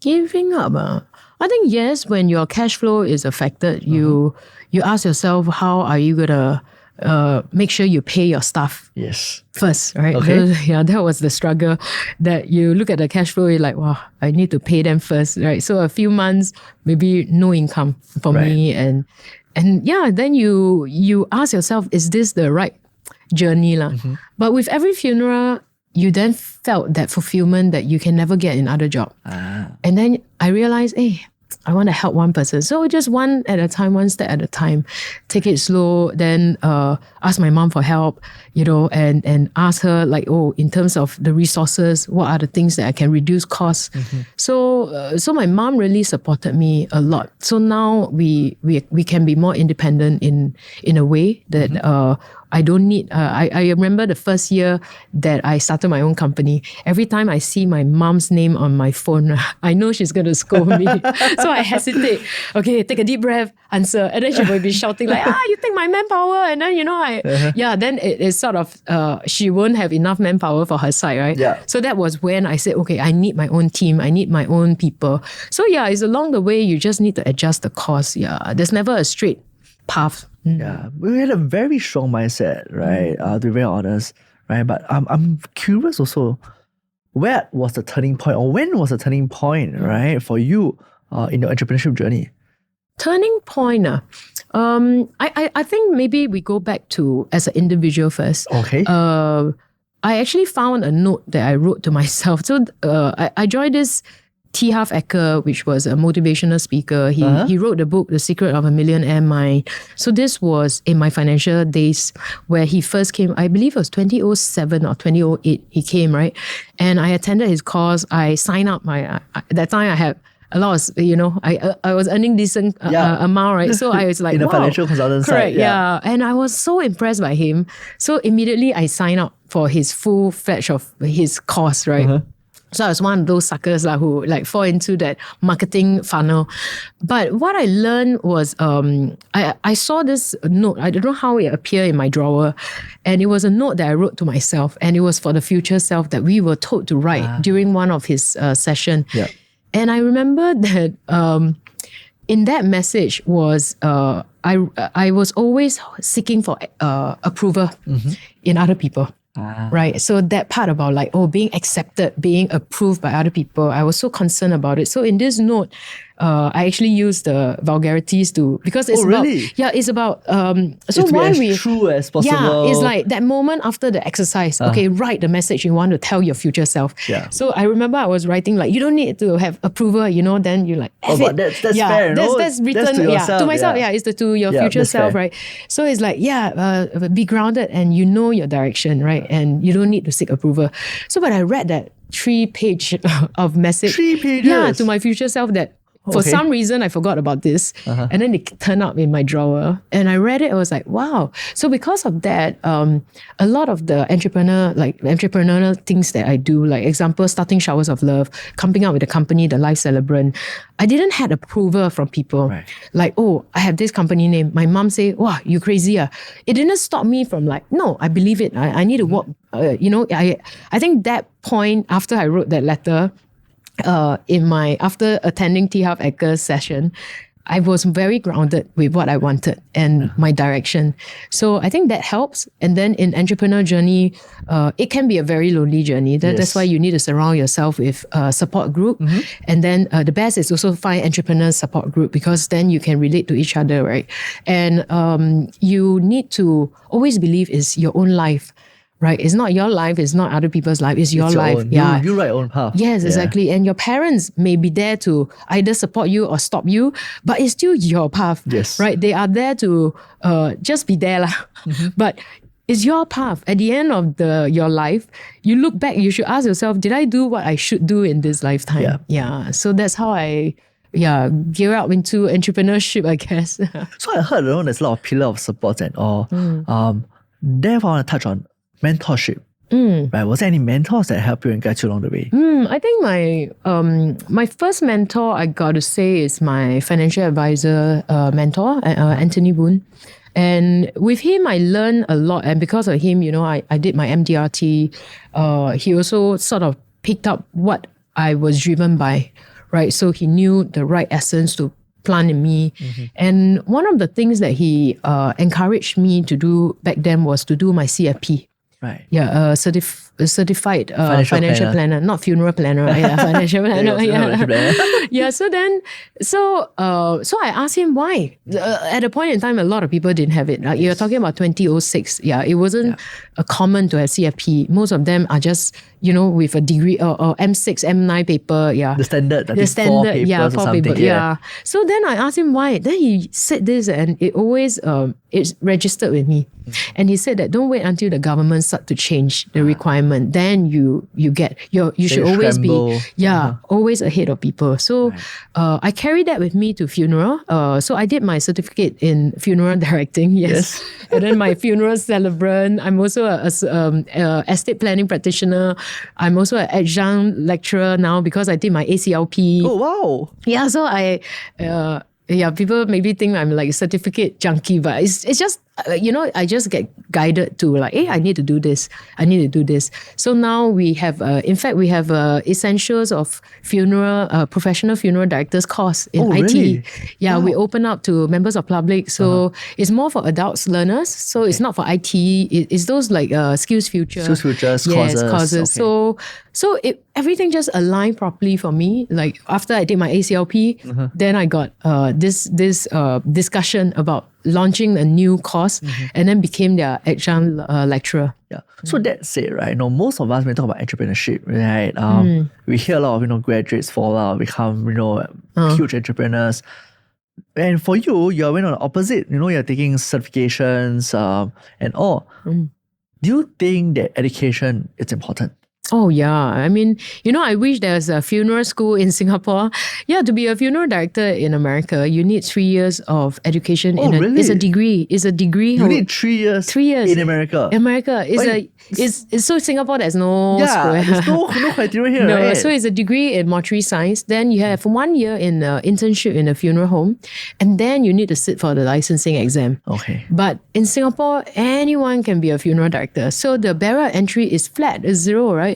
Giving up, I think yes. When your cash flow is affected, you ask yourself, how are you gonna make sure you pay your staff Yes. first, right? Okay. That was the struggle. That you look at the cash flow, you're like, wow, I need to pay them first, right? So a few months, maybe no income for me, and then you ask yourself, is this the right journey, lah? But with every funeral, you then felt that fulfillment that you can never get in other job. And then I realized, hey, I want to help one person. So just one at a time, one step at a time. Take it slow, then ask my mom for help, and ask her like, in terms of the resources, what are the things that I can reduce costs? So my mom really supported me a lot. So now we can be more independent in a way that I don't need, I remember the first year that I started my own company. Every time I see my mom's name on my phone, I know she's going to scold me. So I hesitate. Okay, take a deep breath, answer. And then she will be shouting like, you take my manpower. And then, then it's sort of, she won't have enough manpower for her side, right? Yeah. So that was when I said, okay, I need my own team. I need my own people. So it's along the way, you just need to adjust the cost. Yeah, there's never a straight path. Yeah, we had a very strong mindset, right? To be very honest, right? But I'm curious also, where was the turning point, or when was the turning point, right, for you in your entrepreneurship journey? Turning point, I think maybe we go back to as an individual first. Okay. I actually found a note that I wrote to myself. So I joined this T. Harv Eker, which was a motivational speaker. He wrote the book, The Secret of a Millionaire Mind. So this was in my financial days where he first came. I believe it was 2007 or 2008 he came, right? And I attended his course. I signed up. That time I had a lot of, I was earning decent amount, right? So I was like, in a wow. financial consultant Correct, side. yeah. And I was so impressed by him. So immediately I signed up for his full fledged of his course, right? So I was one of those suckers who fall into that marketing funnel. But what I learned was I saw this note. I don't know how it appeared in my drawer. And it was a note that I wrote to myself. And it was for the future self that we were told to write during one of his sessions. Yeah. And I remember that in that message was I was always seeking for approval in other people. Right. So that part about being accepted, being approved by other people, I was so concerned about it. So in this note, I actually used the vulgarities because it's it's about so it's why as we true as possible. Yeah, it's like that moment after the exercise. Okay, write the message you want to tell your future self. Yeah. So I remember I was writing you don't need to have approval, then you're like, but that's fair. That's written to yourself, to myself. Yeah, it's to your future self, fair. right? So it's like, be grounded and you know your direction, right? And you don't need to seek approval. So when I read that 3-page of message, 3 pages, yeah, to my future self that. For some reason, I forgot about this. And then it turned up in my drawer. And I read it, I was like, wow. So because of that, a lot of the entrepreneurial things that I do, like example, starting Showers of Love, coming out with a company, the Life Celebrant, I didn't have approval from people. Right. Like, I have this company name. My mom say, wow, you crazy. It didn't stop me from no, I believe it. I need to work. I think that point after I wrote that letter, after attending T. Harv Eker's session, I was very grounded with what I wanted and my direction. So I think that helps. And then in entrepreneur journey, it can be a very lonely journey. That's why you need to surround yourself with a support group. And then the best is also find entrepreneur support group because then you can relate to each other, right? And you need to always believe it's your own life. Right, it's not your life, it's not other people's life, it's your life. Own. Yeah, you write your own path. Yes, exactly. And your parents may be there to either support you or stop you, but it's still your path. Yes, right. They are there to just be there, But it's your path. At the end of your life, you look back. You should ask yourself: did I do what I should do in this lifetime? Yeah. So that's how I. Gear up into entrepreneurship, I guess. So I heard there's a lot of pillar of support and all. Therefore, I want to touch on mentorship. Right? Was there any mentors that helped you and guide you along the way? I think my first mentor, I got to say, is my financial advisor mentor, Anthony Boone. And with him, I learned a lot. And because of him, I did my MDRT. He also sort of picked up what I was driven by, right? So he knew the right essence to plant in me. And one of the things that he encouraged me to do back then was to do my CFP. Right. Yeah, certified financial planner, not funeral planner. Yeah, financial planner. Yeah. So I asked him why. At a point in time, a lot of people didn't have it. Like you're talking about 2006. Yeah, it wasn't common to have CFP. Most of them are just with a degree or M6, M9 paper. Yeah, the standard. The standard. 4 papers Yeah, or 4 something. paper. Yeah. So then I asked him why. Then he said this, and it always it's registered with me. And he said that don't wait until the government start to change the requirement. Then you should always scramble. be always ahead of people. So I carried that with me to funeral. So I did my certificate in funeral directing. Yes. And then my funeral celebrant. I'm also a estate planning practitioner. I'm also an adjunct lecturer now because I did my ACLP. Oh wow. Yeah. So people maybe think I'm like a certificate junkie, but it's just, I just get guided to like, hey, I need to do this. I need to do this. So now we have, in fact, we have essentials of professional funeral directors course in IT. Really? Yeah, we open up to members of public. So it's more for adults learners. So it's not for IT. It's those like skills futures courses. Okay. So everything just aligned properly for me. Like after I did my ACLP, then I got this discussion about launching a new course and then became their adjunct lecturer. Yeah. So that's it, right? Most of us, when we talk about entrepreneurship, right? We hear a lot of graduates fall out, become huge entrepreneurs. And for you, you went on the opposite. You're taking certifications and all. Do you think that education is important? Oh, yeah. I mean, I wish there was a funeral school in Singapore. Yeah, to be a funeral director in America, you need 3 years of education. Really? It's a degree. It's a degree. You need 3 years. 3 years in America. It's so Singapore. There's no school. There's no criteria here. No, right? so it's a degree in mortuary science. Then you have 1 year in internship in a funeral home, and then you need to sit for the licensing exam. Okay. But in Singapore, anyone can be a funeral director. So the barrier of entry is flat, it's zero, right?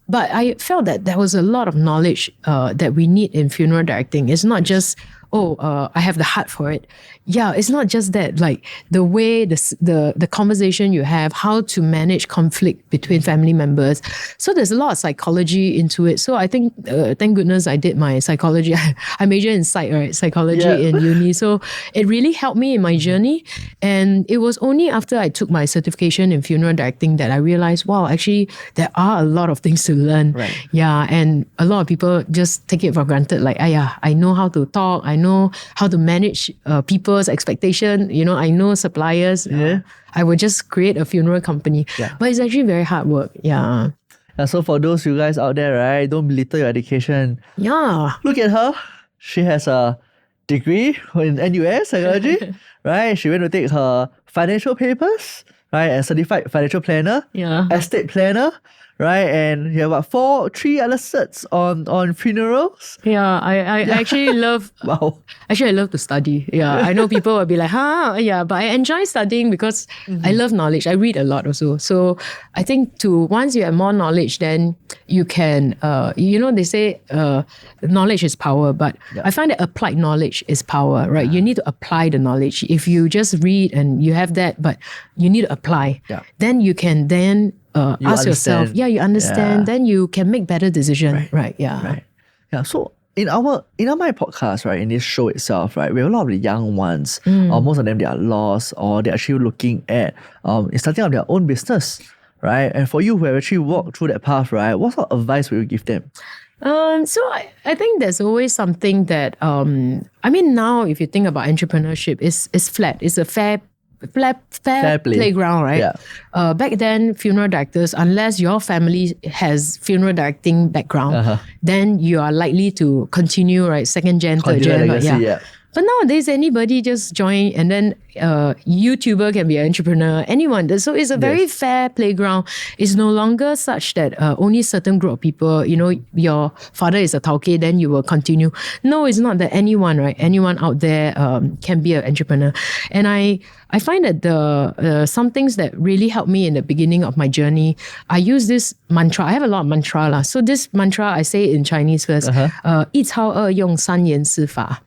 But I felt that there was a lot of knowledge that we need in funeral directing. It's not just I have the heart for it. Yeah, it's not just that. Like the way the conversation you have, how to manage conflict between family members. So there's a lot of psychology into it. So I think, thank goodness I did my psychology. I majored in psychology in uni. So it really helped me in my journey. And it was only after I took my certification in funeral directing that I realized, wow, actually there are a lot of things to learn. Right. Yeah, and a lot of people just take it for granted. Like, I know how to talk. I know how to manage people's expectation. I know suppliers. I would just create a funeral company. Yeah. But it's actually very hard work. Yeah. So for those you guys out there, right, don't belittle your education. Yeah. Look at her. She has a degree in NUS psychology, right? She went to take her financial papers, right? And certified financial planner, estate planner, right? And you have 3 other certs on funerals. Yeah, I actually love. Wow. Actually, I love to study. Yeah, I know people will be like, yeah, but I enjoy studying because I love knowledge. I read a lot also. So I think once you have more knowledge, then you can, they say knowledge is power, but I find that applied knowledge is power, right? You need to apply the knowledge. If you just read and you have that, but you need to apply, then you can ask yourself, you understand, then you can make better decisions, right? Yeah. So in my podcast, right, in this show itself, right, we have a lot of the young ones, or most of them, they are lost, or they're actually looking at starting up their own business, right? And for you who have actually walked through that path, right, what sort of advice would you give them? So I think there's always something that, now if you think about entrepreneurship, it's flat. It's a fair playground, right? Yeah. Back then, funeral directors, unless your family has funeral directing background, then you are likely to continue, right? Second gen, third gen. Legacy, But nowadays, anybody just join, and then YouTuber can be an entrepreneur, anyone. So it's a very fair playground. It's no longer such that only certain group of people, your father is a tauke, then you will continue. No, it's not that anyone, right? Anyone out there can be an entrepreneur. And I find that some things that really helped me in the beginning of my journey, I use this mantra. I have a lot of mantra lah. So this mantra, I say it in Chinese first. 一抄二用三言四法.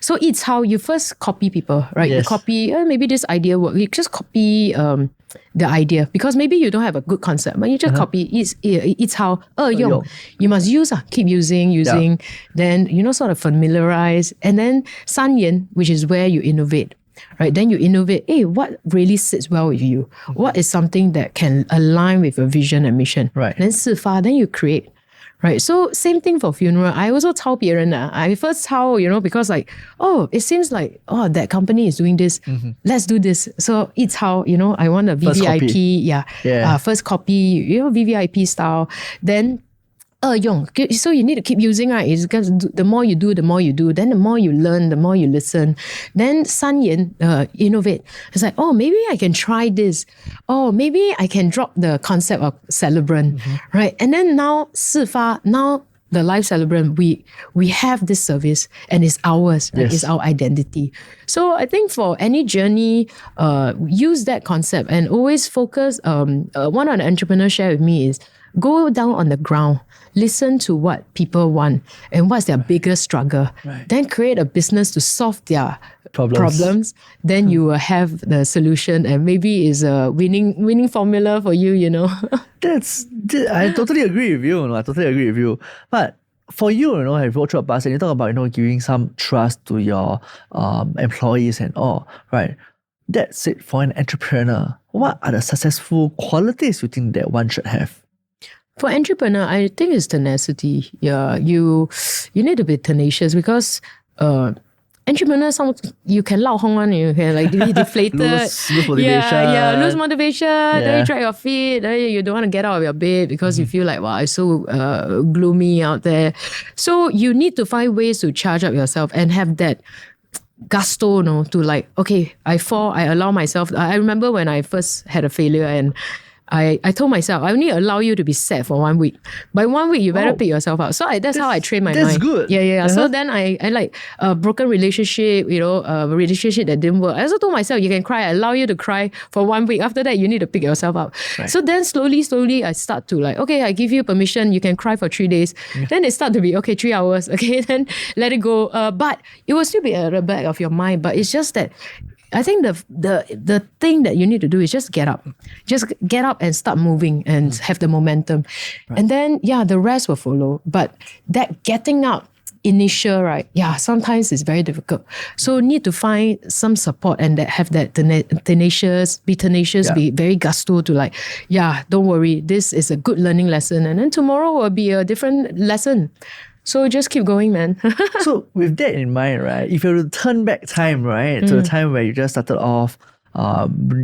So it's how you first copy people, right? You copy, maybe this idea work. You just copy the idea because maybe you don't have a good concept, but you just copy. It's how 二用. You must use, keep using. Then, sort of familiarize. And then 三言, which is where you innovate. Right, then you innovate. Hey, what really sits well with you? What is something that can align with your vision and mission? Right. Then 四发, then you create. Right, so same thing for funeral. I also 抄别人. I first 抄, because it seems like, that company is doing this. Let's do this. So 一抄, I want a VVIP. First copy, VVIP style. Then 二用. So you need to keep using, right? It's because the more you do, then the more you learn, the more you listen. Then 三言, innovate. It's like, maybe I can try this. Maybe I can drop the concept of Celebrant, right? And then now 四发, now the Life Celebrant, we have this service and it's ours, right? It's our identity. So I think for any journey, use that concept and always focus. One of the entrepreneurs shared with me is go down on the ground, listen to what people want and what's their biggest struggle. Right. Then create a business to solve their problems. Then you will have the solution and maybe it's a winning formula for you, I totally agree with you. I totally agree with you. But for you, have you walked through a bus and you talk about, giving some trust to your employees and all, right? That's it for an entrepreneur. What are the successful qualities you think that one should have? For entrepreneur, I think it's tenacity. Yeah, you need to be tenacious because entrepreneur, you can lao hong on, you can be deflated. lose motivation. Lose motivation. Then you drag your feet. Then you don't want to get out of your bed because you feel like, wow, it's so gloomy out there. So you need to find ways to charge up yourself and have that gusto, to okay, I fall, I allow myself. I remember when I first had a failure and I told myself, I only allow you to be sad for 1 week. By 1 week, you better pick yourself up. So that's how I train my mind. That's good. Yeah. So then I like a broken relationship, a relationship that didn't work. I also told myself, you can cry. I allow you to cry for 1 week. After that, you need to pick yourself up. Right. So then slowly, I start to okay, I give you permission. You can cry for 3 days. Then it start to be, 3 hours. Okay, then let it go. But it will still be at the back of your mind. But it's just that I think the thing that you need to do is just get up. Just get up and start moving and have the momentum. Right. And then, the rest will follow. But that getting up initial, right? Yeah, sometimes it's very difficult. So need to find some support and that have that tenacious, be very gusto to don't worry. This is a good learning lesson. And then tomorrow will be a different lesson. So just keep going, man. So with that in mind, right, if you were to turn back time, right, to the time where you just started off,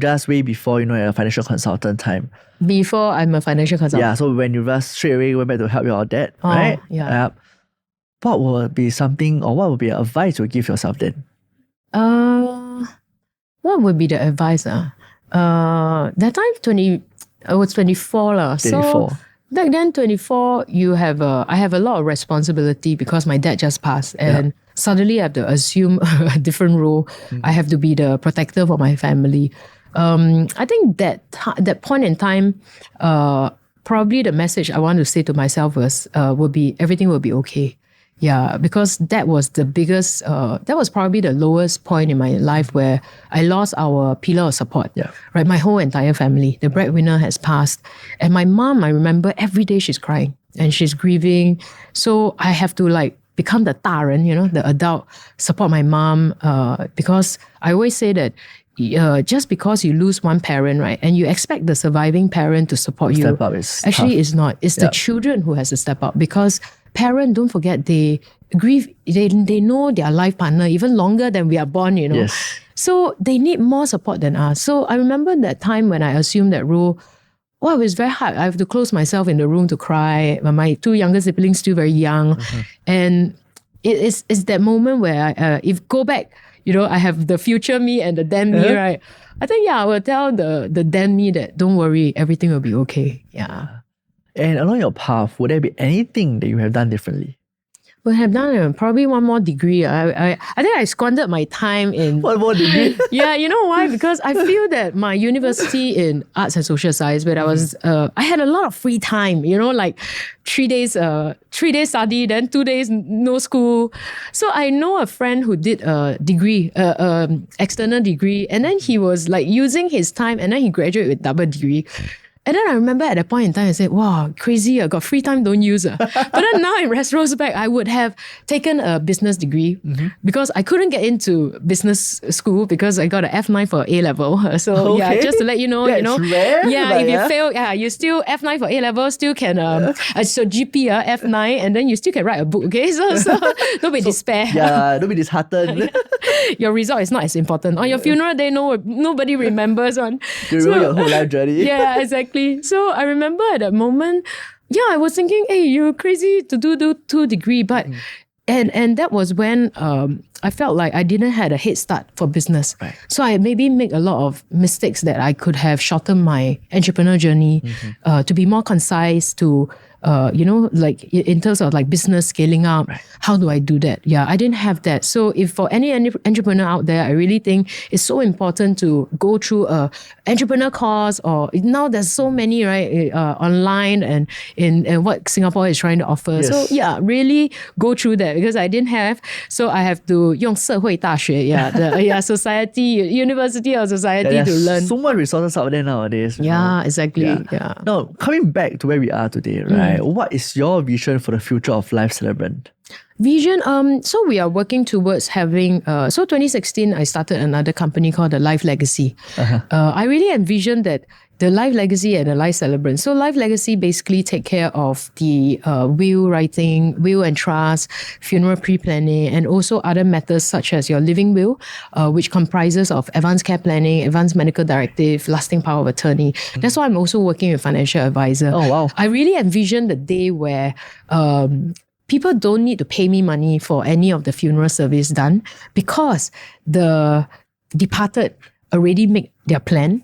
just way before, a financial consultant time. Before I'm a financial consultant. Yeah, so when you just straight away went back to help your dad, right? Yeah. What would be something or what would be advice you would give yourself then? What would be the advice? That time I was 24. 24. So back then, 24, I have a lot of responsibility because my dad just passed and suddenly I have to assume a different role. I have to be the protector for my family. I think that point in time, probably the message I want to say to myself will be everything will be okay. Yeah, because that was the biggest, that was probably the lowest point in my life where I lost our pillar of support. Yeah. Right, my whole entire family, the breadwinner has passed. And my mom, I remember every day she's crying and she's grieving. So I have to become the 大人, the adult, support my mom. Because I always say that just because you lose one parent, right, and you expect the surviving parent to support you, step up is actually tough. It's not. It's the children who has to step up because parents, don't forget, they grieve, they know their life partner even longer than we are born, Yes. So they need more support than us. So I remember that time when I assumed that role, it was very hard. I have to close myself in the room to cry. My 2 younger siblings still very young. And it's that moment where if go back, I have the future me and the then me, right? I think, I will tell the then me that don't worry, everything will be okay. Yeah. And along your path, would there be anything that you have done differently? Would have done probably one more degree. I think I squandered my time in... One more degree? Yeah, you know why? Because I feel that my university in arts and social science, where I had a lot of free time, like 3 days study, then 2 days no school. So I know a friend who did a degree, external degree, and then he was like using his time, and then he graduated with double degree. And then I remember at that point in time, I said, wow, crazy, I got free time, don't use it. But then now in retrospect, I would have taken a business degree because I couldn't get into business school because I got an F9 for A-level. So yeah, just to let you know, Rare, if you fail, you still F9 for A-level, still can, so GP, F9, and then you still can write a book, okay? So don't be despair. Yeah, don't be disheartened. Your result is not as important. On your funeral day, nobody remembers one. You remember your whole life journey. Yeah, exactly. So I remember at that moment, I was thinking, hey, you're crazy to do 2 degree, but and that was when I felt like I didn't have a head start for business. Right. So I maybe make a lot of mistakes that I could have shortened my entrepreneur journey to be more concise, to like in terms of like business scaling up, how do I do that? Yeah, I didn't have that. So if for any entrepreneur out there, I really think it's so important to go through a entrepreneur course, or now there's so many, right, online and in what Singapore is trying to offer. Yes. So yeah, really go through that because I didn't have. So I have to 用社会大学, society, university or society to learn. So much resources out there nowadays. Yeah, exactly. Yeah. Now, coming back to where we are today, right? What is your vision for the future of Life Celebrant? Vision, so we are working towards having, so 2016, I started another company called the Life Legacy. I really envisioned that the Life Legacy and the Life Celebrant. So Life Legacy basically take care of the will writing, will and trust, funeral pre-planning, and also other matters such as your living will, which comprises of advanced care planning, advanced medical directive, lasting power of attorney. That's why I'm also working with financial advisor. Oh, wow. I really envision the day where people don't need to pay me money for any of the funeral service done because the departed already make their plan,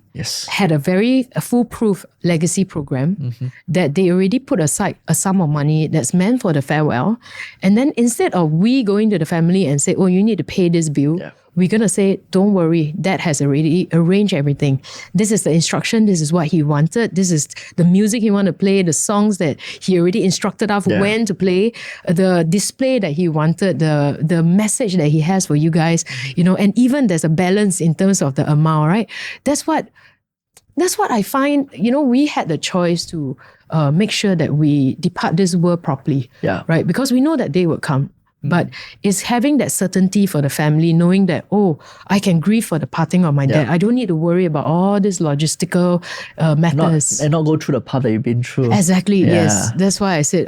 had a very foolproof legacy program that they already put aside a sum of money that's meant for the farewell. And then instead of we going to the family and say, oh, you need to pay this bill, we're going to say, don't worry, Dad has already arranged everything. This is the instruction. This is what he wanted. This is the music he wanted to play, the songs that he already instructed us when to play, the display that he wanted, the message that he has for you guys, and even there's a balance in terms of the amount, right? That's what I find, we had the choice to make sure that we depart this world properly, right? Because we know that day will come. But it's having that certainty for the family, knowing that, oh, I can grieve for the parting of my dad. I don't need to worry about all these logistical matters. And not go through the path that you've been through. Exactly, yes. That's why I said,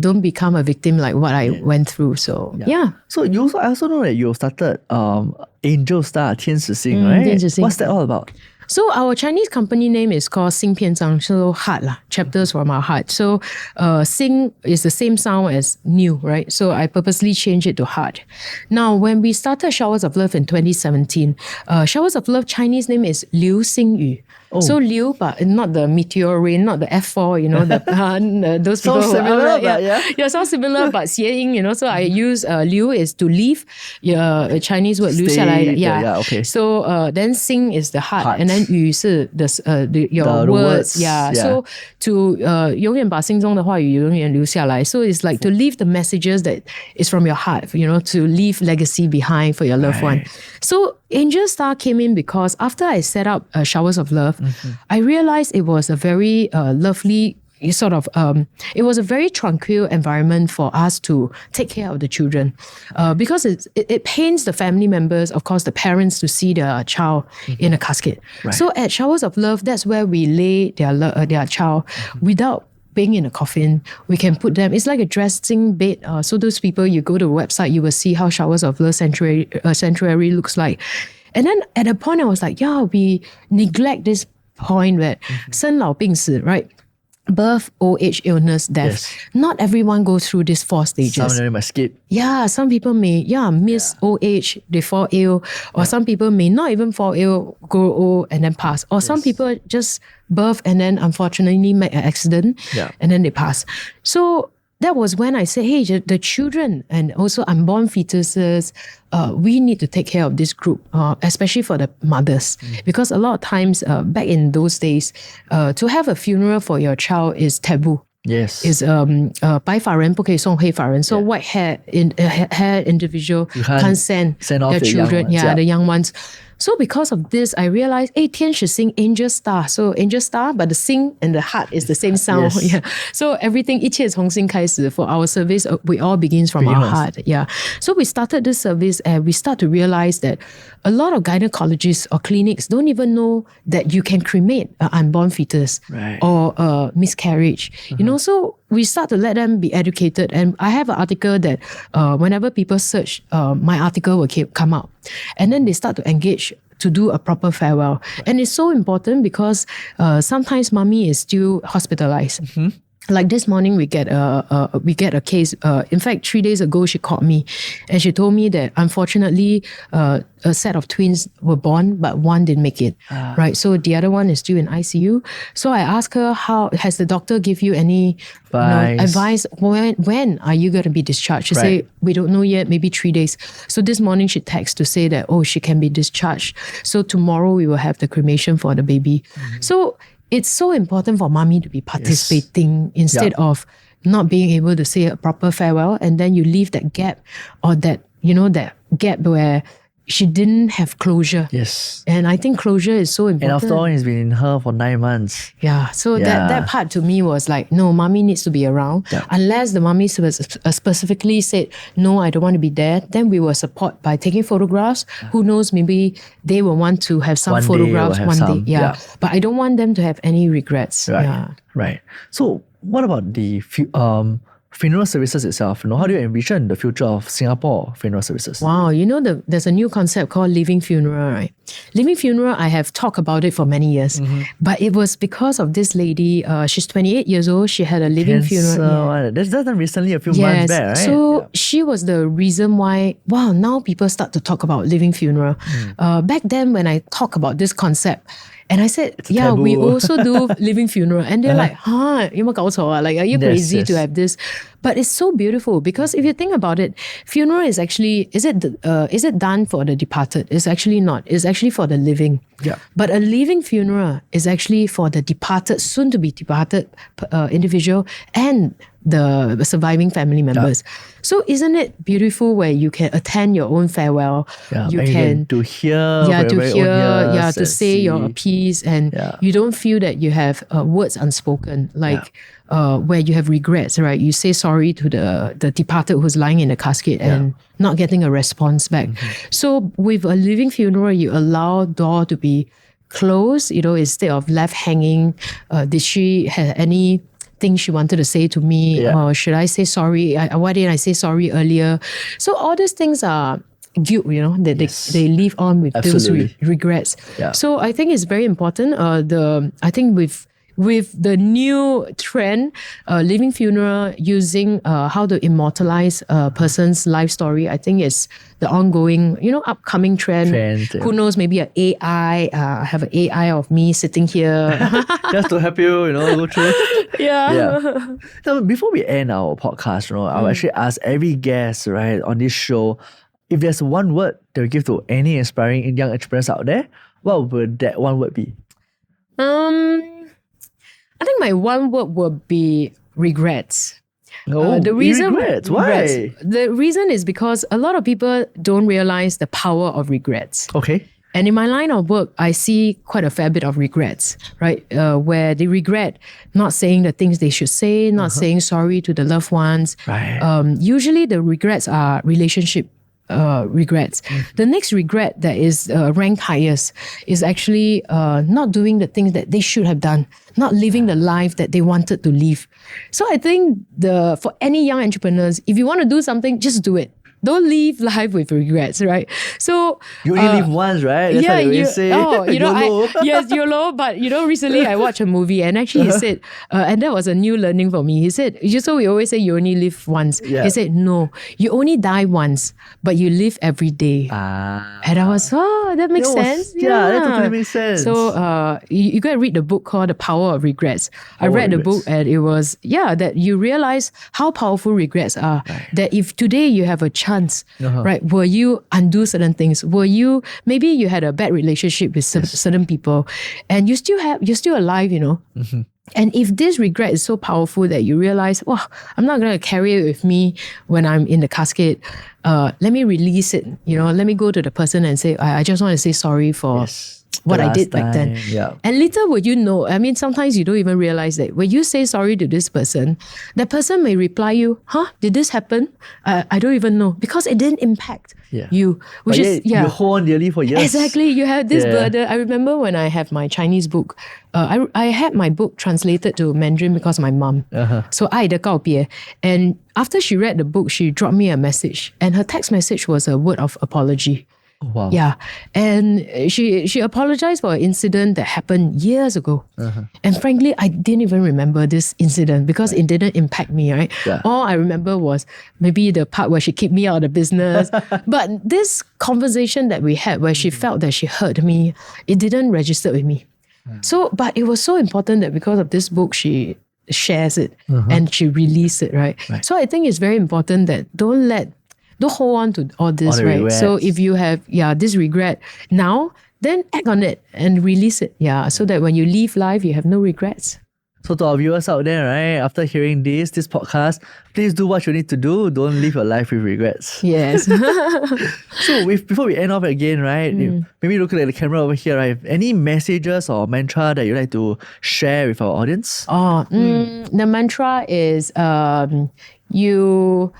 don't become a victim like what I went through. So, So I also know that you started Angel Star, 天使星, right? 天使星. What's that all about? So our Chinese company name is called 星篇章, so heart lah, chapters from our heart. So Sing is the same sound as new, right? So I purposely changed it to heart. Now, when we started Showers of Love in 2017, Showers of Love Chinese name is Liu Xingyu. So Liu, but not the meteor rain, not the F4, those people. Sounds similar, but sounds similar, but 谐音, so I use Liu is to leave, Chinese word 留下来, okay. So then Xing is the heart. And then 语是your the words. So to 永远把心中的话语永远留下来. So it's like to leave the messages that is from your heart, to leave legacy behind for your loved one. So Angel Star came in because after I set up Showers of Love, I realized it was a very lovely sort of, it was a very tranquil environment for us to take care of the children, because it pains the family members, of course, the parents, to see their child in a casket. Right. So at Showers of Love, that's where we lay their child without being in a coffin. We can put them, it's like a dressing bed. So those people, you go to the website, you will see how Showers of Love sanctuary looks like. And then at a point I was like, we neglect this point where 生老病死, right? birth, old age, illness, death. Yes. Not everyone goes through these 4 stages. Some of them might skip. Yeah, some people may miss old age, they fall ill, or some people may not even fall ill, grow old and then pass. Or some people just birth and then unfortunately make an accident and then they pass. So that was when I said, hey, the children and also unborn fetuses, we need to take care of this group, especially for the mothers. Because a lot of times back in those days, to have a funeral for your child is taboo. Yes. Is 白发人不可以送黑发人. So white hair individual can't send off their the young children, ones, the young ones. So because of this, I realized, hey, 天使 sing angel star. So angel star, but the sing and the heart is the same sound. Yes. Yeah. So everything 一切从心开始 for our service, we all begins from our heart. Yeah. So we started this service and we start to realize that a lot of gynecologists or clinics don't even know that you can cremate an unborn fetus or a miscarriage. You know, so we start to let them be educated. And I have an article that whenever people search, my article will come out. And then they start to engage to do a proper farewell. And it's so important because sometimes mommy is still hospitalized. Like this morning, we get a case. In fact, 3 days ago, she called me and she told me that unfortunately, a set of twins were born, but one didn't make it. Right. So the other one is still in ICU. So I asked her, how has the doctor give you any advice? When are you going to be discharged? She said, we don't know yet, maybe 3 days. So this morning she texted to say that, she can be discharged. So tomorrow we will have the cremation for the baby. So it's so important for mommy to be participating instead of not being able to say a proper farewell, and then you leave that gap or that gap where she didn't have closure. Yes. And I think closure is so important. And after all, it's been in her for 9 months. Yeah. So that part to me was like, no, mommy needs to be around. Yeah. Unless the mommy specifically said, no, I don't want to be there, then we will support by taking photographs. Who knows, maybe they will want to have some photographs one day. Yeah. But I don't want them to have any regrets. Right. Yeah. Right. So what about the funeral services itself? How do you envision the future of Singapore funeral services? Wow, there's a new concept called living funeral, right? Living funeral, I have talked about it for many years, but it was because of this lady. She's 28 years old. She had a living funeral. That's done recently, a few months back, right? So she was the reason why, now people start to talk about living funeral. Back then, when I talk about this concept, and I said, we also do living funeral. And they're like, you mo gao chou ah? Like, are you crazy to have this? But it's so beautiful because if you think about it, funeral is actually, is it done for the departed? It's actually not. It's actually for the living. Yeah. But a living funeral is actually for the departed, soon to be departed individual and the surviving family members. Yeah. So isn't it beautiful where you can attend your own farewell? You can to hear, to say your piece, and you don't feel that you have words unspoken, like where you have regrets, right? You say sorry to the departed who's lying in the casket and not getting a response back. So with a living funeral, you allow door to be closed, instead of left hanging. Did she have any thing she wanted to say to me, or should I say sorry? Why didn't I say sorry earlier? So all these things are guilt, that they live on with those regrets. Yeah. So I think it's very important. I think with the new trend, living funeral, using how to immortalize a person's life story, I think is the ongoing, upcoming trend. Who knows, maybe an AI, have an AI of me sitting here. Just to help you, go through. Yeah. Now, before we end our podcast, I'll actually ask every guest, right, on this show, if there's one word they'll give to any inspiring young entrepreneurs out there, what would that one word be? I think my one word would be regrets. The reason regrets. Why? The reason is because a lot of people don't realize the power of regrets. Okay. And in my line of work, I see quite a fair bit of regrets, right? Where they regret not saying the things they should say, not saying sorry to the loved ones. Right. Usually the regrets are relationship regrets. The next regret that is ranked highest is actually not doing the things that they should have done, not living the life that they wanted to live. So I think for any young entrepreneurs, if you want to do something, just do it. don't live life with regrets, right? So You only live once, right? That's yeah, what they always say. YOLO. yes, YOLO. But recently I watched a movie, and actually he said, and that was a new learning for me. He said, so we always say you only live once. Yeah. He said, no, you only die once, but you live every day. And I was, that makes sense. That totally makes sense. So you got to read the book called The Power of Regrets. I read the book, and it was, that you realize how powerful regrets are. Right. That if today you have a chance, right, will you undo certain things? Will you, maybe you had a bad relationship with certain people, and you're still alive, Mm-hmm. And if this regret is so powerful that you realize, I'm not going to carry it with me when I'm in the casket, let me release it. Let me go to the person and say, I just want to say sorry for what I did back then. Yeah. And little would you know, sometimes you don't even realize that when you say sorry to this person, that person may reply you, did this happen? I don't even know, because it didn't impact you. Which you hold on dearly for years. Exactly. You have this burden. I remember when I have my Chinese book, I had my book translated to Mandarin because of my mom. So 爱的告别. And after she read the book, she dropped me a message. And her text message was a word of apology. Wow. Yeah. And she apologized for an incident that happened years ago. And frankly, I didn't even remember this incident because it didn't impact me, right? Yeah. All I remember was maybe the part where she kicked me out of the business. But this conversation that we had where she felt that she hurt me, it didn't register with me. So, but it was so important that because of this book, she shares it and she released it, right? So I think it's very important that don't hold on to all this, right? Regrets. So if you have this regret now, then act on it and release it. Yeah, so that when you leave life, you have no regrets. So to our viewers out there, right, after hearing this podcast, please do what you need to do. Don't live your life with regrets. Yes. So before we end off again, right, maybe look at the camera over here, right? Any messages or mantra that you'd like to share with our audience? The mantra is you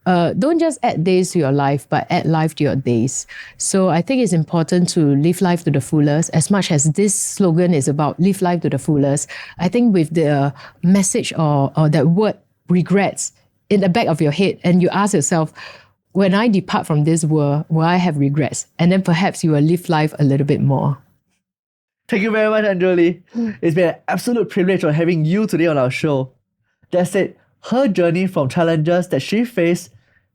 don't just add days to your life, but add life to your days. So I think it's important to live life to the fullest. As much as this slogan is about live life to the fullest, I think with the message or that word regrets in the back of your head, and you ask yourself, when I depart from this world, will I have regrets? And then perhaps you will live life a little bit more. Thank you very much, Angjolie. It's been an absolute privilege of having you today on our show. That said, her journey from challenges that she faced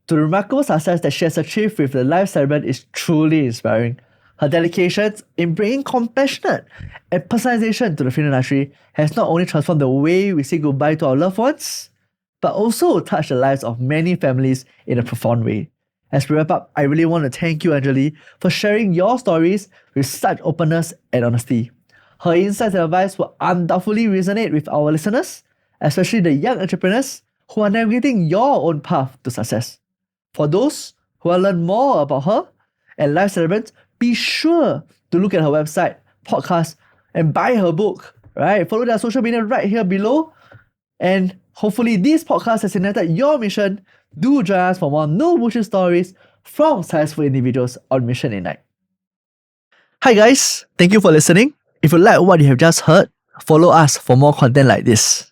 to the remarkable success that she has achieved with the Life Celebrant is truly inspiring. Her dedication in bringing compassion and personalization to the film industry has not only transformed the way we say goodbye to our loved ones, but also touched the lives of many families in a profound way. As we wrap up, I really want to thank you, Angjolie, for sharing your stories with such openness and honesty. Her insights and advice will undoubtedly resonate with our listeners, especially the young entrepreneurs who are navigating your own path to success. For those who want to learn more about her and Life Celebrant, be sure to look at her website, podcast, and buy her book, right? Follow their social media right here below. And hopefully this podcast has ignited your mission. Do join us for more no bullshit stories from successful individuals on Mission Ignite. Hi guys, thank you for listening. If you like what you have just heard, follow us for more content like this.